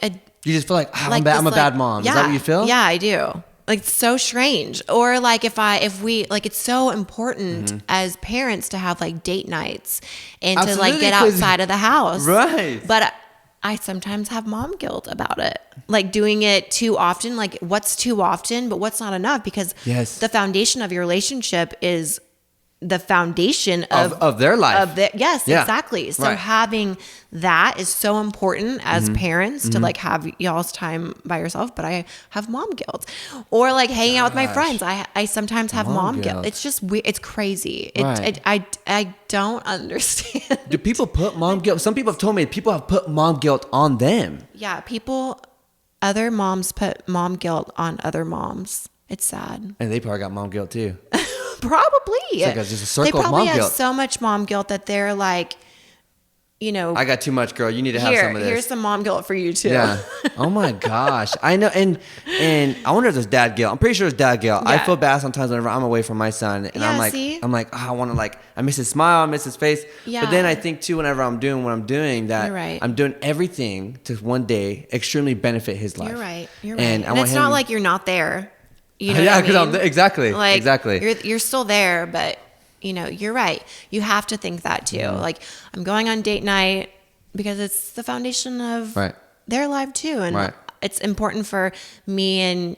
just feel I'm a bad mom. Yeah, is that what you feel? Yeah, I do. It's so strange. Or if we it's so important as parents to have date nights and Absolutely, to get outside of the house. Right. But I sometimes have mom guilt about it. Like doing it too often, like what's too often, but what's not enough, because the foundation of your relationship is the foundation of their life. Exactly. So having that is so important as parents to like have y'all's time by yourself. But I have mom guilt, or like hanging out with my friends. I sometimes have mom guilt. It's just weird. It's crazy. I don't understand. Do people put mom guilt? Some people have told me people have put mom guilt on them. Yeah, other moms put mom guilt on other moms. It's sad. And they probably got mom guilt too. Probably. It's like just a circle of mom guilt. They probably have so much mom guilt that they're like, I got too much, girl. You need to have some of this. Here's some mom guilt for you too. Yeah. Oh my gosh. I know. And I wonder if there's dad guilt. I'm pretty sure there's dad guilt. Yeah. I feel bad sometimes whenever I'm away from my son, and I'm like, oh, I want to I miss his smile, I miss his face. Yeah. But then I think too, whenever I'm doing what I'm doing, that I'm doing everything to one day extremely benefit his life. You're right. And it's not like you're not there. You know what I mean? Because exactly. You're still there, but you're right. You have to think that too. Mm-hmm. Like, I'm going on date night because it's the foundation of their life too, and it's important for me and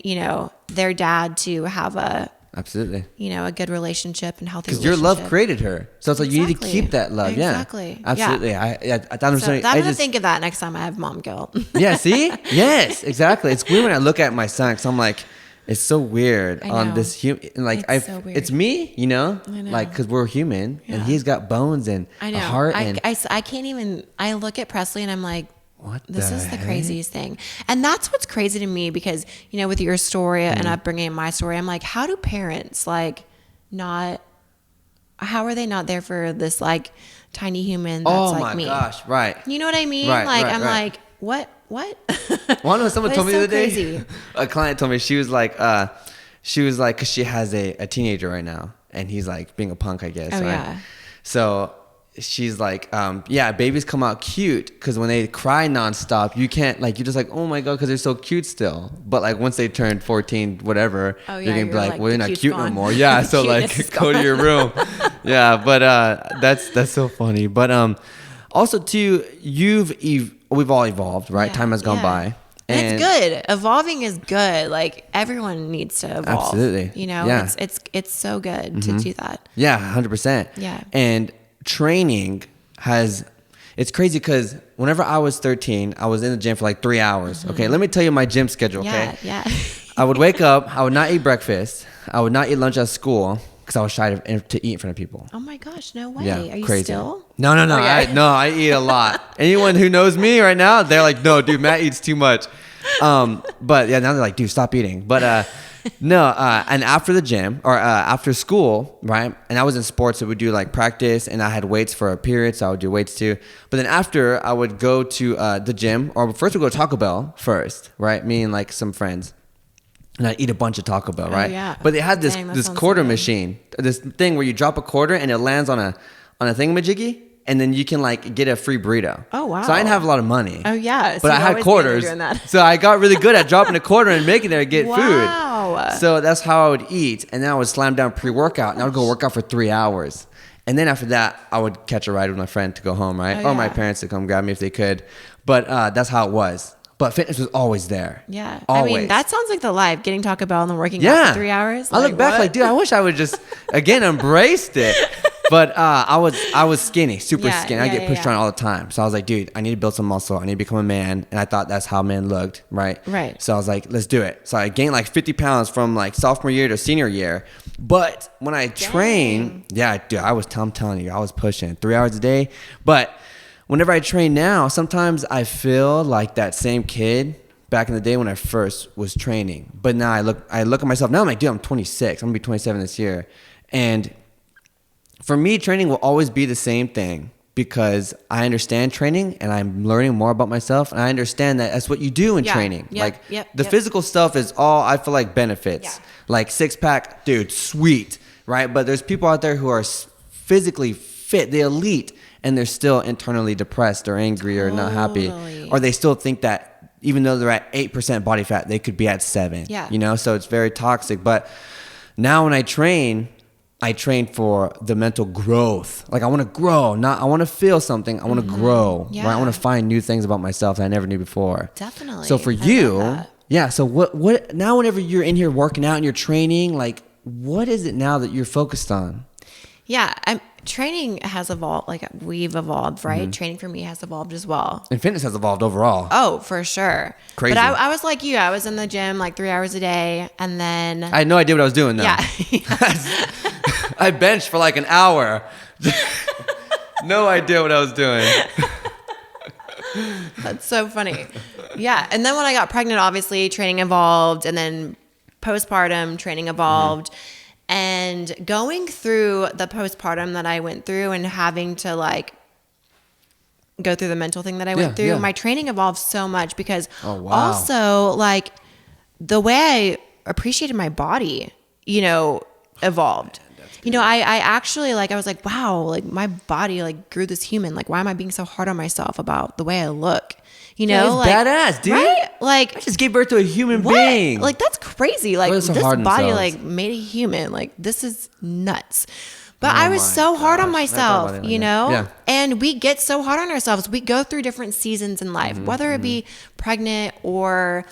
their dad to have a good relationship and healthy. Because your love created her, so it's like you need to keep that love. Exactly. Yeah, absolutely. Yeah. I thought I'm gonna think of that next time I have mom guilt. Yeah. See. Yes. Exactly. It's weird when I look at my son, because I'm like, it's so weird on this human. Like so weird. It's me, I know. Like, because we're human, and he's got bones and a heart. I can't even. I look at Presley and I'm like, this is the craziest thing. And that's what's crazy to me, because with your story and upbringing and my story, I'm like, how do parents how are they not there for this tiny human that's like me? Oh my gosh, right. You know what I mean? Like, what? Well, I know someone told me the other day. A client told me, she was like, because she has a teenager right now, and he's like being a punk, I guess. Oh, right? yeah. So she's like, babies come out cute because when they cry nonstop, you can't you're just like, oh my God, because they're so cute still. But once they turn 14, whatever, you're gonna be like, well, you're not cute no more. Yeah, so go to your room. Yeah, but that's so funny. But also too, we've all evolved, right? Time has gone by. And it's good. Evolving is good. Like, everyone needs to evolve. Absolutely. It's so good to do that. Yeah, 100%. Yeah. And training it's crazy, because whenever I was 13, I was in the gym for 3 hours. Mm-hmm. Okay, let me tell you my gym schedule, okay? Yeah. I would wake up, I would not eat breakfast, I would not eat lunch at school, because I was shy to eat in front of people. Oh my gosh, no way. Yeah, Are you crazy. still? No. I eat a lot. Anyone who knows me right now, they're like, no, dude, Matt eats too much. But yeah, now they're like, dude, stop eating. But no, and after the gym or after school, right? And I was in sports, so we would do practice, and I had weights for a period, so I would do weights too. But then after, I would go to the gym, or first we'd go to Taco Bell first, right? Me and some friends. And I'd eat a bunch of Taco Bell, right? Yeah. But they had this quarter machine, this thing where you drop a quarter and it lands on a thingamajiggy, and then you can get a free burrito. Oh wow! So I didn't have a lot of money. Oh yeah, but I had quarters, so I got really good at dropping a quarter and making it get food. Wow! So that's how I would eat, and then I would slam down pre-workout, and I would go work out for 3 hours, and then after that, I would catch a ride with my friend to go home, right? Or my parents to come grab me if they could. But that's how it was. But fitness was always there. Yeah. Always. I mean, that sounds like the life, getting Taco Bell and then working out for 3 hours. I look back dude, I wish I would just, again, embraced it. But I was skinny, super skinny. I get pushed around all the time. So I was like, dude, I need to build some muscle. I need to become a man. And I thought that's how men looked, right? Right. So I was like, let's do it. So I gained 50 pounds from sophomore year to senior year. But when I train, dude, I'm telling you, I was pushing 3 hours a day. But whenever I train now, sometimes I feel like that same kid back in the day when I first was training. But now I look at myself now, I'm like, dude, I'm 26. I'm gonna be 27 this year. And for me, training will always be the same thing, because I understand training and I'm learning more about myself, and I understand that that's what you do in training. The physical stuff is all, I feel like, benefits. Like six pack, dude, sweet, right? But there's people out there who are physically fit, the elite, and they're still internally depressed or angry or not happy, or they still think that even though they're at 8% body fat, they could be at 7. Yeah. So it's very toxic. But now when I train, I train for the mental growth. Like I want to grow, I want to feel something. I want to grow. Yeah. Right? I want to find new things about myself that I never knew before. Definitely. So for you, yeah. So what now whenever you're in here working out and you're training, like what is it now that you're focused on? Yeah. Training has evolved. Like we've evolved, right? Training for me has evolved as well. And fitness has evolved overall. Oh, for sure. Crazy. But I was like you. I was in the gym like 3 hours a day. And then I had no idea what I was doing though. Yeah. I benched for like an hour. No idea what I was doing. That's so funny. Yeah. And then when I got pregnant, obviously training evolved, and then postpartum training evolved. And going through the postpartum that I went through and having to like go through the mental thing that I went through, my training evolved so much because also like the way I appreciated my body, evolved. I actually like, I was like, wow, like my body like grew this human. Like, why am I being so hard on myself about the way I look? It's like, badass, dude. Right? Like, I just gave birth to a human being. Like, that's crazy. Like, so this hard body themselves? like made a human. Like, this is nuts. But I was so hard on myself, Yeah. And we get so hard on ourselves. We go through different seasons in life, whether it be pregnant or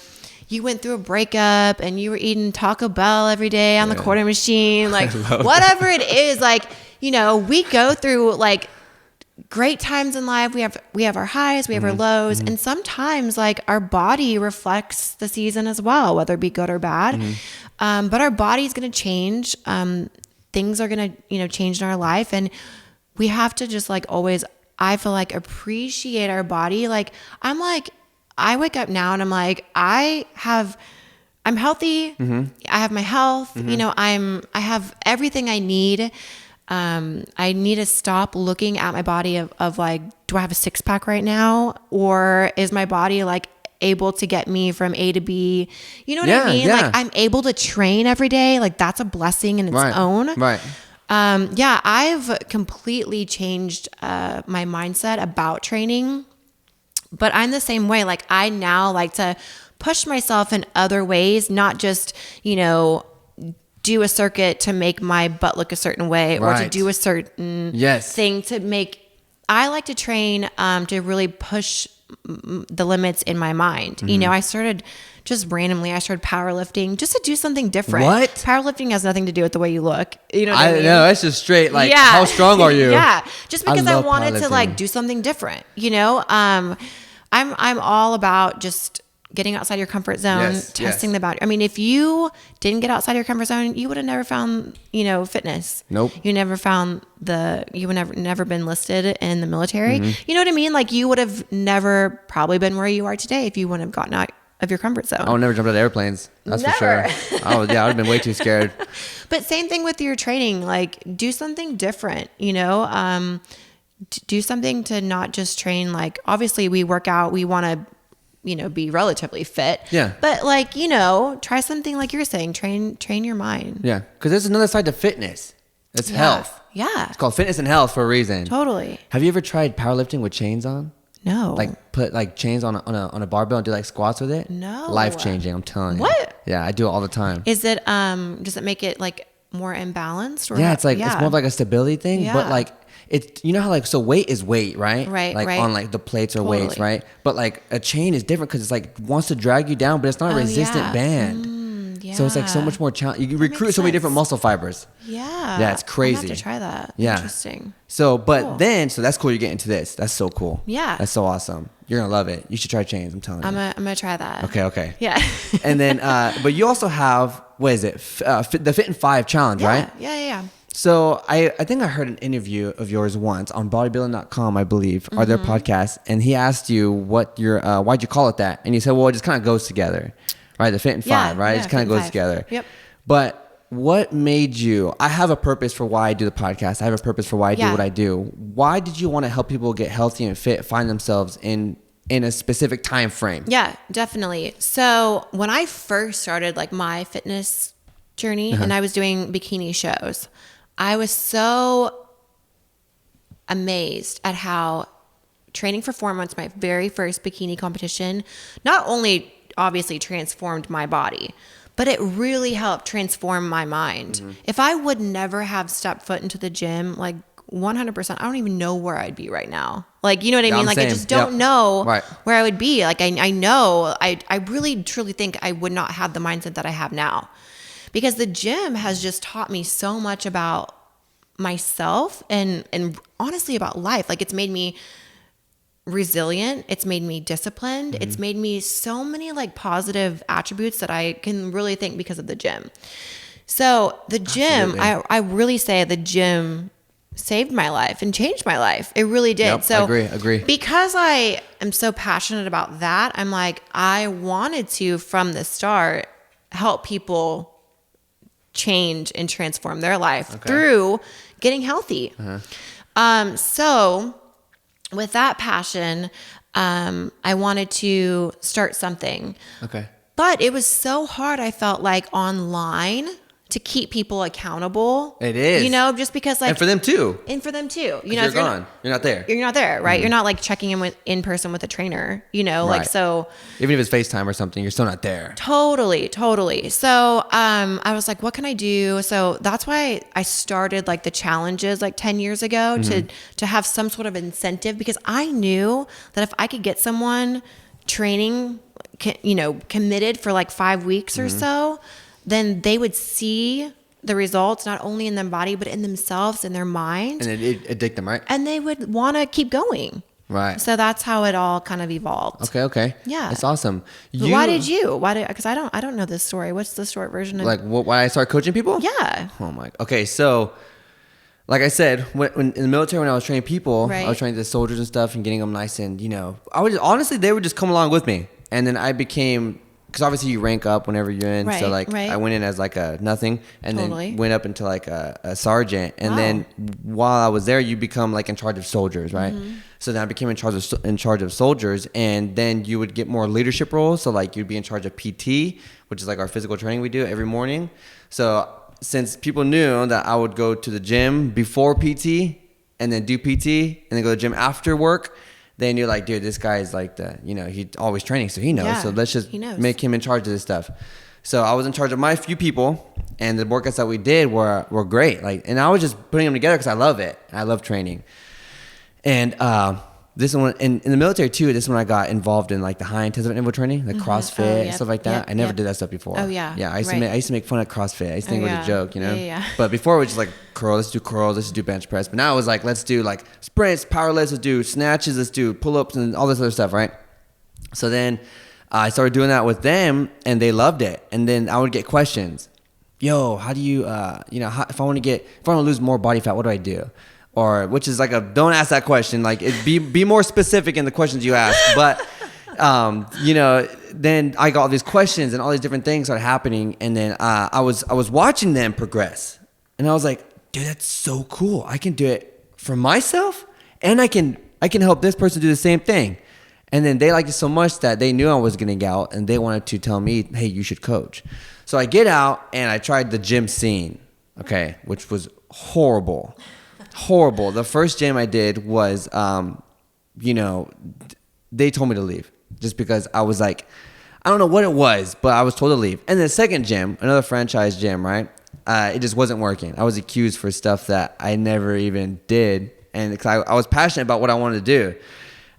you went through a breakup and you were eating Taco Bell every day on the quarter machine, like whatever it is, like, we go through like great times in life. We have our highs, we have our lows, and sometimes like our body reflects the season as well, whether it be good or bad. But our body's going to change. Things are going to, change in our life, and we have to just like always, I feel like, appreciate our body. Like I wake up now and I'm like, I'm healthy. I have my health. I have everything I need. I need to stop looking at my body of like, do I have a 6-pack right now? Or is my body like able to get me from A to B? You know what I mean? Like I'm able to train every day. Like that's a blessing in its own. Right. I've completely changed my mindset about training, but I'm the same way. Like I now like to push myself in other ways, not just, do a circuit to make my butt look a certain way or to do a certain thing to make. I like to train to really push the limits in my mind. I started just randomly, I started powerlifting just to do something different. What? Powerlifting has nothing to do with the way you look. You know what I mean? know, it's just straight like, how strong are you? Just because I wanted to like do something different, I'm all about just getting outside your comfort zone, testing the boundary. I mean, if you didn't get outside your comfort zone, you would have never found, fitness. Nope. You never found you would never been listed in the military. You know what I mean? Like you would have never probably been where you are today if you wouldn't have gotten out of your comfort zone. I would never jump out of airplanes. That's for sure. I would have been way too scared. But same thing with your training, like do something different, do something to not just train. Like obviously we work out, we want to, be relatively fit. Yeah. But like, try something like you're saying, train your mind. Yeah. Because there's another side to fitness. It's health. Yeah. It's called fitness and health for a reason. Totally. Have you ever tried powerlifting with chains on? No. Like put like chains on a barbell and do like squats with it? No. Life changing, I'm telling you. What? Yeah, I do it all the time. Is it does it make it like more imbalanced or it's like it's more of like a stability thing, but like it's how like so weight is weight, right? Right. Like on like the plates or weights, right? But like a chain is different because it's like wants to drag you down, but it's not a resistant band. So it's like so much more challenge. You recruit so many different muscle fibers. Yeah, it's crazy. I'm gonna have to try that. Yeah, interesting. So, but then, so that's cool. You're getting to this. That's so cool. Yeah, that's so awesome. You're gonna love it. You should try chains. I'm telling you. I'm gonna try that. Okay. Yeah. And then, but you also have what is it? The Fit in 5 challenge, right? Yeah. So I think I heard an interview of yours once on bodybuilding.com, I believe, or their podcast, and he asked you what your why'd you call it that, and you said, well, it just kind of goes together, right? The Fit in 5, right? It just kind of goes together. Yep. But what made you? I have a purpose for why I do the podcast. I have a purpose for why I do what I do. Why did you want to help people get healthy and fit, find themselves in a specific time frame? Yeah, definitely. So when I first started like my fitness journey and I was doing bikini shows, I was so amazed at how training for 4 months, my very first bikini competition, not only obviously transformed my body, but it really helped transform my mind. If I would never have stepped foot into the gym, like 100%, I don't even know where I'd be right now. Like, you know what I mean? Like, I just don't know where I would be. Like, I know, I really truly think I would not have the mindset that I have now, because the gym has just taught me so much about myself and honestly about life. Like, it's made me resilient. It's made me disciplined. It's made me so many like positive attributes that I can really think because of the gym. So the gym, I really say the gym saved my life and changed my life. It really did. Yep, so I agree. Because I am so passionate about that, I'm like, I wanted to, from the start, help people change and transform their life through getting healthy. So with that passion, I wanted to start something. Okay. But it was so hard, I felt like, online to keep people accountable. It is. You know, just because like... And for them too. You know, you're gone. You're not there. You're not there, right? You're not like checking in person with a trainer, you know, like so... Even if it's FaceTime or something, you're still not there. Totally. So I was like, what can I do? So that's why I started like the challenges like 10 years ago to have some sort of incentive, because I knew that if I could get someone training, you know, committed for like 5 weeks or so, then they would see the results, not only in their body, but in themselves, in their mind. And it addict them, right? And they would want to keep going. Right. So that's how it all kind of evolved. Okay. Yeah. That's awesome. Why did you? Because I don't know this story. What's the short version of... Like why I started coaching people? Yeah. Oh my... Okay, so... Like I said, when in the military, when I was training people, I was training the soldiers and stuff and getting them nice and, you know... honestly, they would just come along with me. And then I became... Because obviously you rank up whenever you're in. So like I went in as like a nothing and then went up into like a sergeant. And then while I was there, you become like in charge of soldiers, right? So then I became in charge of soldiers, and then you would get more leadership roles. So like you'd be in charge of PT, which is like our physical training we do every morning. So since people knew that I would go to the gym before PT and then do PT and then go to the gym after work, they knew like, dude, this guy is like he's always training, so he knows. Yeah, so let's just make him in charge of this stuff. So I was in charge of my few people, and the workouts that we did were great. Like, and I was just putting them together because I love it. I love training. And this one in the military too. This is when I got involved in like the high intensity interval training, like CrossFit and stuff like that. I never did that stuff before. Oh yeah. Yeah, I used to make fun of CrossFit. I used to think it was a joke, you know. Yeah. But before it was just like let's do curls, let's do bench press. But now it was like, let's do like sprints, power lifts, let's do snatches, let's do pull ups and all this other stuff, right? So then I started doing that with them, and they loved it. And then I would get questions. Yo, how do you if I want to lose more body fat, what do I do? Or which is like don't ask that question. Like be more specific in the questions you ask. But then I got all these questions and all these different things started happening. And then I was watching them progress, and I was like, dude, that's so cool. I can do it for myself, and I can help this person do the same thing. And then they liked it so much that they knew I was going to get out, and they wanted to tell me, hey, you should coach. So I get out and I tried the gym scene, which was horrible. The first gym I did was, they told me to leave just because I was like, I don't know what it was, but I was told to leave. And the second gym, another franchise gym, right? It just wasn't working. I was accused for stuff that I never even did. And cause I was passionate about what I wanted to do.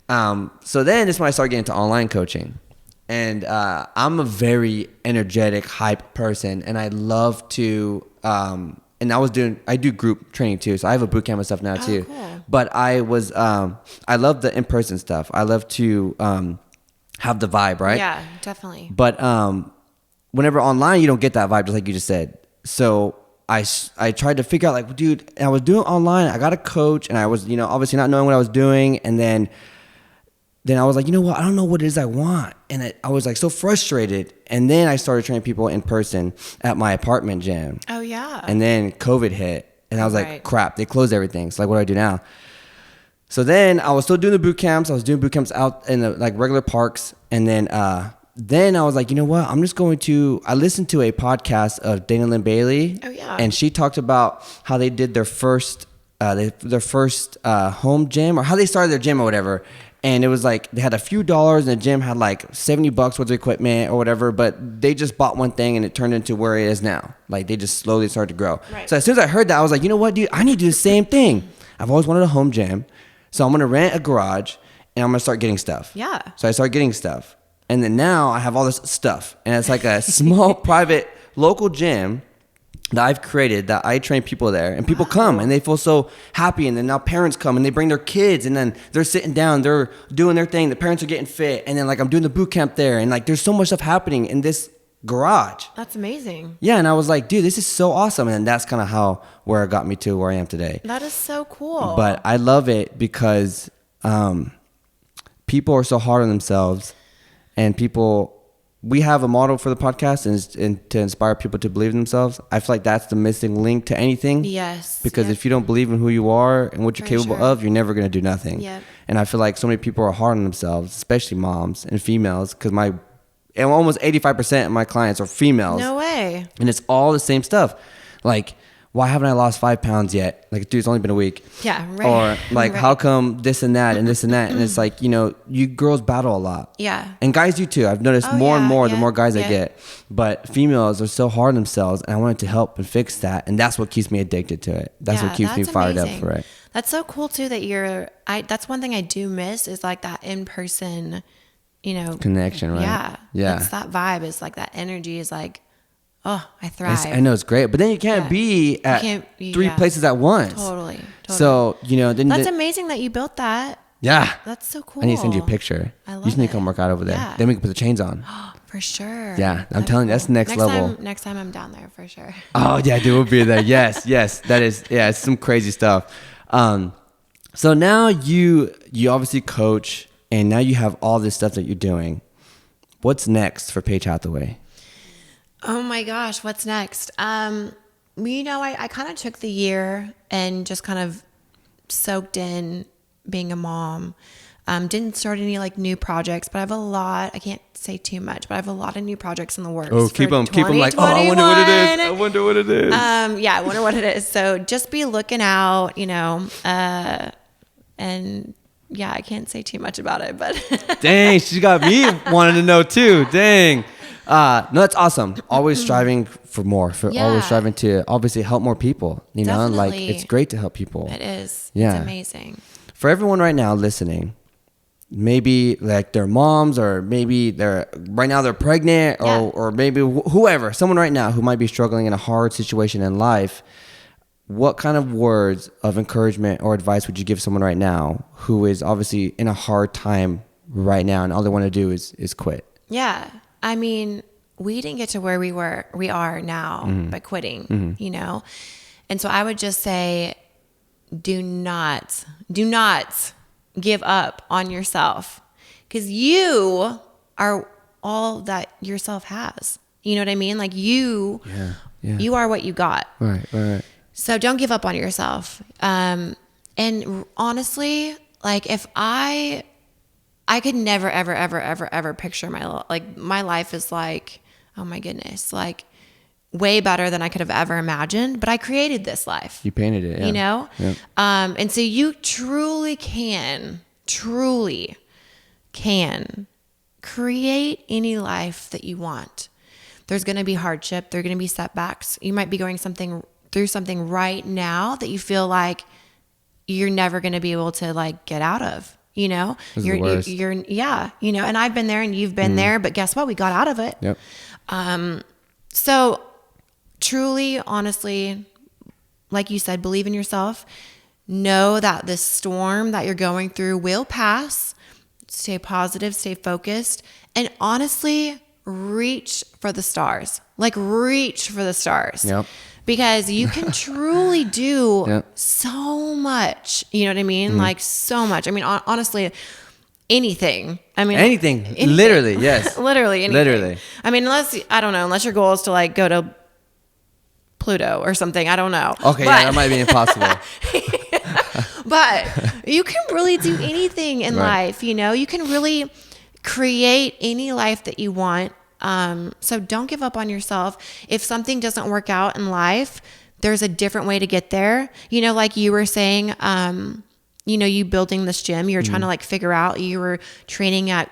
So then this is when I started getting into online coaching. And I'm a very energetic, hype person. And I love to... and I do group training too, so I have a boot camp and stuff now too. Cool. But I love the in-person stuff. I love to have the vibe, right? Yeah, definitely. But whenever online, you don't get that vibe, just like you just said. So I tried to figure out, like, dude, I was doing online. I got a coach, and I was, obviously not knowing what I was doing, and then I was like, you know what? I don't know what it is I want. And I was like so frustrated. And then I started training people in person at my apartment gym. Oh, yeah. And then COVID hit. And I was like, crap, they closed everything. So like, what do I do now? So then I was still doing the boot camps. I was doing boot camps out in the like regular parks. And then I was like, you know what? I listened to a podcast of Dana Lynn Bailey. Oh, yeah. And she talked about how they did their first home gym, or how they started their gym or whatever. And it was like they had a few dollars, and the gym had like $70 worth of equipment or whatever. But they just bought one thing, and it turned into where it is now. Like they just slowly started to grow. Right. So as soon as I heard that, I was like, you know what, dude? I need to do the same thing. I've always wanted a home gym, so I'm gonna rent a garage, and I'm gonna start getting stuff. Yeah. So I started getting stuff, and then now I have all this stuff, and it's like a small private local gym that I've created, that I train people there, and people come and they feel so happy. And then now parents come and they bring their kids, and then they're sitting down, they're doing their thing, the parents are getting fit, and then like I'm doing the boot camp there, and like there's so much stuff happening in this garage. That's amazing. Yeah. And I was like, dude, this is so awesome. And that's kind of where it got me to where I am today. That is so cool. But I love it because people are so hard on themselves, and we have a model for the podcast, and to inspire people to believe in themselves. I feel like that's the missing link to anything. Yes. Because if you don't believe in who you are and what you're capable of, you're never going to do nothing. Yep. And I feel like so many people are hard on themselves, especially moms and females, because almost 85% of my clients are females. No way. And it's all the same stuff. Like, why haven't I lost 5 pounds yet? Like, dude, it's only been a week. Yeah, right. Or like, how come this and that and this and that? And it's like, you girls battle a lot. Yeah. And guys do too. I've noticed more and more the more guys I get. But females are so hard on themselves, and I wanted to help and fix that. And that's what keeps me addicted to it. That's what keeps me fired up for it. That's so cool too that that's one thing I do miss is like that in-person, connection, right? Yeah. Yeah. It's that vibe. It's like that energy is like, oh, I thrive. I know it's great, but then you can't be at three places at once. Totally. So, then that's amazing that you built that. Yeah. That's so cool. I need to send you a picture. I love You just need to come work out over there. Yeah. Then we can put the chains on. For sure. Yeah. I'm telling you, that's the next level. Next time I'm down there for sure. Oh yeah, dude, we'll be there. Yes. That is, it's some crazy stuff. So now you obviously coach, and now you have all this stuff that you're doing. What's next for Paige Hathaway? Oh my gosh, what's next? I kind of took the year and just kind of soaked in being a mom. Didn't start any like new projects, but I have a lot. I can't say too much, but I have a lot of new projects in the works. Oh, keep them like, I wonder what it is. I wonder what it is. I wonder what it is. So just be looking out, and yeah, I can't say too much about it, but dang, she got me wanting to know too. Dang. No, that's awesome. Always striving for more, always striving to obviously help more people, Definitely. Like it's great to help people. It is. Yeah. It's amazing. For everyone right now listening, maybe like they're moms, or maybe they're pregnant, or maybe whoever, someone right now who might be struggling in a hard situation in life. What kind of words of encouragement or advice would you give someone right now who is obviously in a hard time right now, and all they want to do is quit? Yeah. I mean, we didn't get to where we are now by quitting, And so I would just say, do not give up on yourself, because you are all that yourself has. You know what I mean? Like you are what you got. Right. So don't give up on yourself. And honestly, like if I could never, ever, ever, ever, ever picture my life is like, oh my goodness, like way better than I could have ever imagined. But I created this life. You painted it, yeah. Yep. And so you truly can create any life that you want. There's going to be hardship. There are going to be setbacks. You might be going through something right now that you feel like you're never going to be able to like get out of. You're and I've been there and you've been there, but guess what? We got out of it. Yep. So truly, honestly, like you said, believe in yourself. Know that this storm that you're going through will pass. Stay positive, stay focused, and honestly, reach for the stars. Like reach for the stars. Yep. Because you can truly do so much. You know what I mean? Mm-hmm. Like so much. I mean, honestly, anything. Anything. Literally, yes. Literally anything. Literally. I mean, unless your goal is to like go to Pluto or something. I don't know. Okay, that might be impossible. But you can really do anything in life. You can really create any life that you want. So don't give up on yourself. If something doesn't work out in life, there's a different way to get there. Like you were saying, you building this gym, you were trying to like figure out, you were training at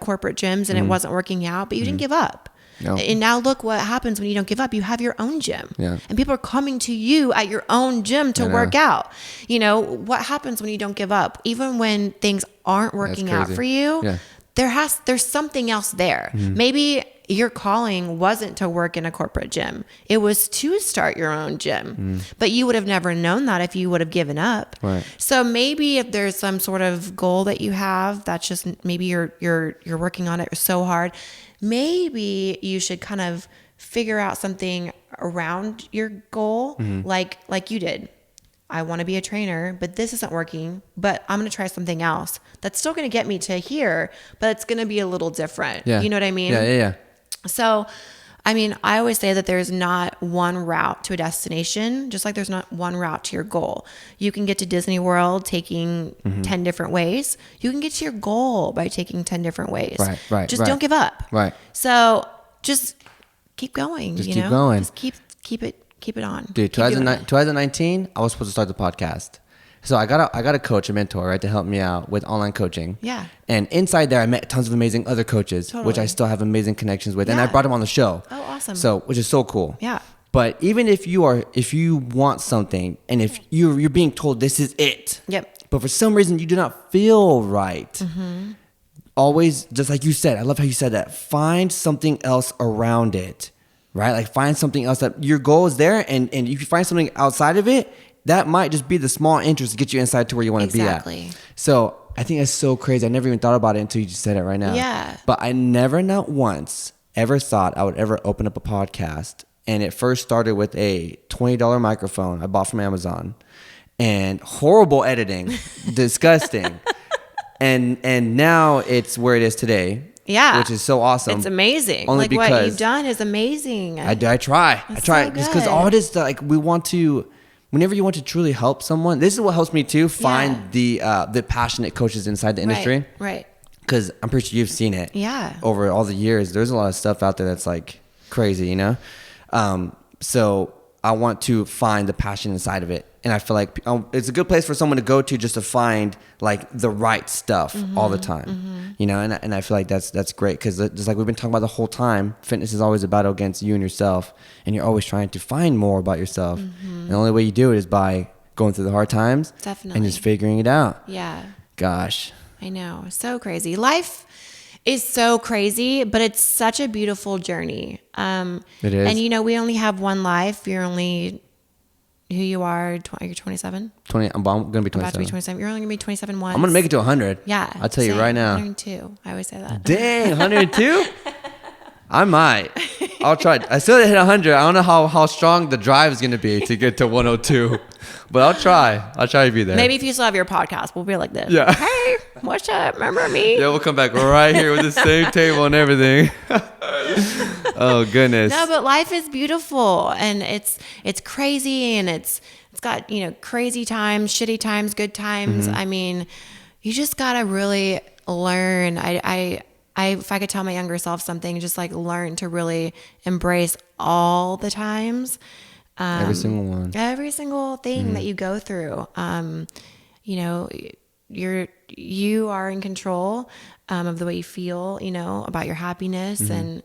corporate gyms and it wasn't working out, but you didn't give up. No. And now look what happens when you don't give up. You have your own gym. Yeah. And people are coming to you at your own gym to work out. What happens when you don't give up? Even when things aren't working out for you, there's something else there. Maybe your calling wasn't to work in a corporate gym. It was to start your own gym. But you would have never known that if you would have given up. Right. So maybe if there's some sort of goal that you have, that's just maybe you're working on it so hard. Maybe you should kind of figure out something around your goal, like you did. I want to be a trainer, but this isn't working, but I'm going to try something else. That's still going to get me to here, but it's going to be a little different. Yeah. You know what I mean? Yeah. So, I always say that there's not one route to a destination, just like there's not one route to your goal. You can get to Disney World taking 10 different ways. You can get to your goal by taking 10 different ways. Right. Just don't give up. Right. So just keep going. Just keep going. Just keep it on. Dude, 2019, I was supposed to start the podcast. So I got a coach, a mentor, right, to help me out with online coaching. Yeah. And inside there, I met tons of amazing other coaches, which I still have amazing connections with. And I brought them on the show. Oh, awesome. So, which is so cool. Yeah. But even if you want something and if you're being told this is it. Yep. But for some reason you do not feel right. Always, just like you said, I love how you said that. Find something else around it, right? Like find something else that your goal is there. And if you find something outside of it, that might just be the small interest to get you inside to where you want to be at. So I think that's so crazy. I never even thought about it until you just said it right now. Yeah. But I never, not once, ever thought I would ever open up a podcast. And it first started with a $20 microphone I bought from Amazon. And horrible editing. Disgusting. And now it's where it is today. Yeah. Which is so awesome. It's amazing. Only because what you've done is amazing. I try. Just because all it is, like, we want to... Whenever you want to truly help someone, this is what helps me too, find the passionate coaches inside the industry. Right. Because I'm pretty sure you've seen it. Yeah. Over all the years, there's a lot of stuff out there that's like crazy, So I want to find the passion inside of it. And I feel like it's a good place for someone to go to just to find like the right stuff all the time, and I feel like that's great because just like we've been talking about the whole time, fitness is always a battle against you and yourself, and you're always trying to find more about yourself. And the only way you do it is by going through the hard times. Definitely. And just figuring it out. Yeah. Gosh. I know. So crazy. Life is so crazy, but it's such a beautiful journey. It is. And we only have one life. You're only who you are. You're 27? 20. I'm going to be 27. About to be 27. You're only going to be 27 once. I'm going to make it to 100. Yeah. I'll tell you right now. 102. I always say that. Dang, 102? I might. I'll try. I still hit 100. I don't know how strong the drive is going to be to get to 102. But I'll try. I'll try to be there. Maybe if you still have your podcast, we'll be like this. Yeah. Hey, what's up? Remember me? Yeah, we'll come back right here with the same table and everything. Oh, goodness. No, but life is beautiful. And it's crazy. And it's got, crazy times, shitty times, good times. You just got to really learn. If I could tell my younger self something, just like learn to really embrace all the times. Every single one. Every single thing that you go through. You are in control of the way you feel, about your happiness and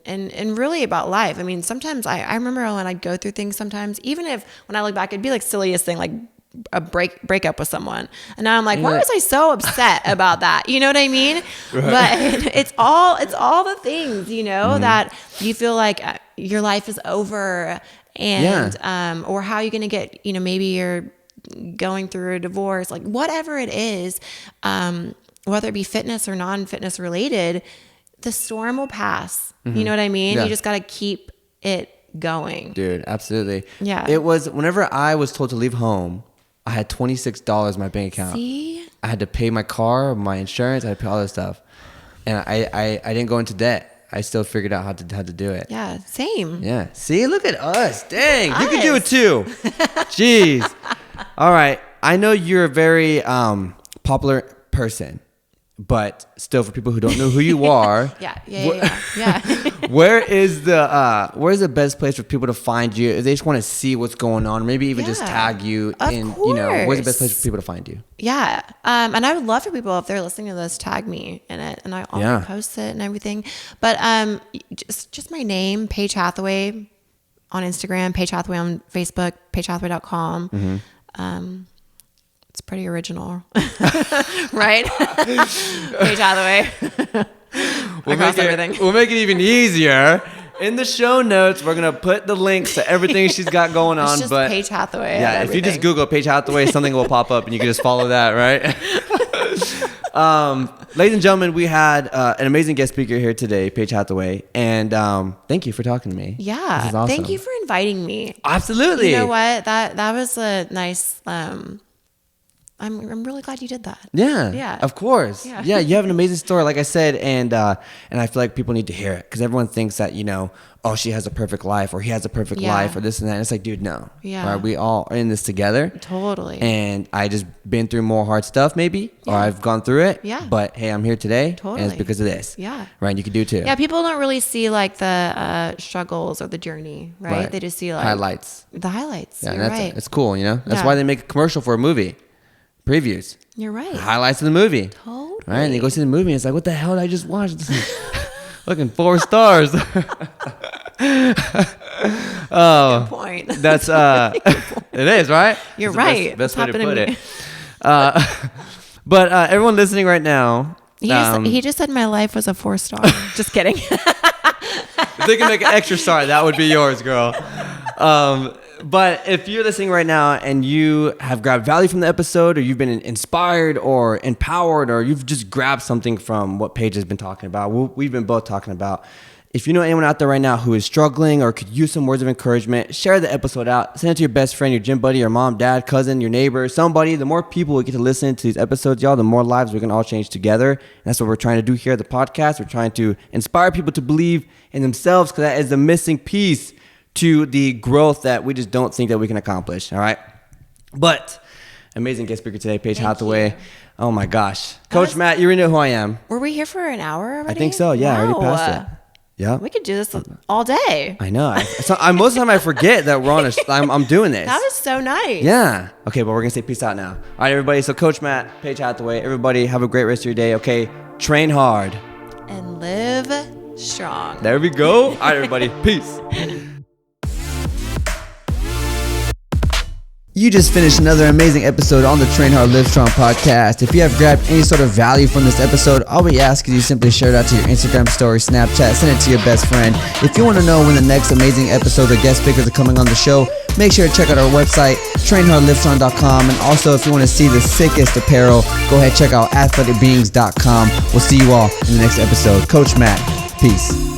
really about life. Sometimes I remember when I'd go through things sometimes, even if when I look back, it'd be like silliest thing, like a breakup with someone. And now I'm like, why was I so upset about that? You know what I mean? Right. But it's all the things, that you feel like your life is over and, or how you're going to get, maybe you're going through a divorce, like whatever it is, whether it be fitness or non-fitness related, the storm will pass. You know what I mean? Yeah. You just got to keep it going. Dude, absolutely. Yeah. It was whenever I was told to leave home, I had $26 in my bank account. See? I had to pay my car, my insurance, I had to pay all this stuff. And I didn't go into debt. I still figured out how to do it. Yeah, same. Yeah. See, look at us. Dang, you can do it too. Jeez. All right. I know you're a very popular person, but still for people who don't know who you are. Yeah. Where's the best place for people to find you if they just want to see what's going on? Maybe even just tag you. Where's the best place for people to find you? Yeah. And I would love for people, if they're listening to this, tag me in it, and I'll post it and everything. But just my name, Paige Hathaway, on Instagram, Paige Hathaway on Facebook, paigehathaway.com. Mm-hmm. It's pretty original, right? Paige Hathaway. We'll make it even easier. In the show notes, we're gonna put the links to everything she's got going on. It's just but Paige Hathaway. Yeah, if you just Google Paige Hathaway, something will pop up, and you can just follow that, right? Ladies and gentlemen, we had an amazing guest speaker here today, Paige Hathaway, and thank you for talking to me. Yeah, this is awesome. Thank you for inviting me. Absolutely. You know what? That was a nice. I'm really glad you did that. Yeah. Of course. Yeah. You have an amazing story, like I said, and I feel like people need to hear it because everyone thinks that she has a perfect life or he has a perfect life or this and that. And it's like, dude, no. Yeah. Right? We all are in this together. Totally. And I just been through more hard stuff, maybe, or I've gone through it. Yeah. But hey, I'm here today. Totally. And it's because of this. Yeah. Right. And you can do it too. Yeah. People don't really see like the struggles or the journey, right? They just see like highlights. The highlights. Yeah. You're right. It's cool. That's why they make a commercial for a movie. Previews. You're right. Highlights of the movie. Totally. Right. And you go see the movie and it's like, what the hell did I just watch? Looking 4 stars. Good point. That's it is, right? You're right. Best way to put it. But everyone listening right now, he just said my life was a 4-star. Just kidding. If they can make an extra star, that would be yours, girl. But if you're listening right now and you have grabbed value from the episode, or you've been inspired or empowered, or you've just grabbed something from what Paige has been talking about, we've been both talking about. If you know anyone out there right now who is struggling or could use some words of encouragement, share the episode out. Send it to your best friend, your gym buddy, your mom, dad, cousin, your neighbor, somebody. The more people we get to listen to these episodes, y'all, the more lives we can all change together. And that's what we're trying to do here at the podcast. We're trying to inspire people to believe in themselves, because that is the missing piece to the growth that we just don't think that we can accomplish. All right. But amazing guest speaker today, Paige Hathaway. You. Oh my gosh. Coach Matt, you already know who I am. Were we here for an hour already? I think so. Yeah. Wow. I already passed it. Yeah. We could do this all day. I know. Most of the time I forget that we're on I'm doing this. That was so nice. Yeah. Okay. But we're going to say peace out now. All right, everybody. So Coach Matt, Paige Hathaway, everybody have a great rest of your day. Okay. Train hard. And live strong. There we go. All right, everybody. Peace. You just finished another amazing episode on the Train Hard, Live Strong podcast. If you have grabbed any sort of value from this episode, all we ask is you simply share it out to your Instagram story, Snapchat, send it to your best friend. If you want to know when the next amazing episode or guest speakers are coming on the show, make sure to check out our website, trainhardlivestrong.com. And also, if you want to see the sickest apparel, go ahead and check out athleticbeings.com. We'll see you all in the next episode. Coach Matt, peace.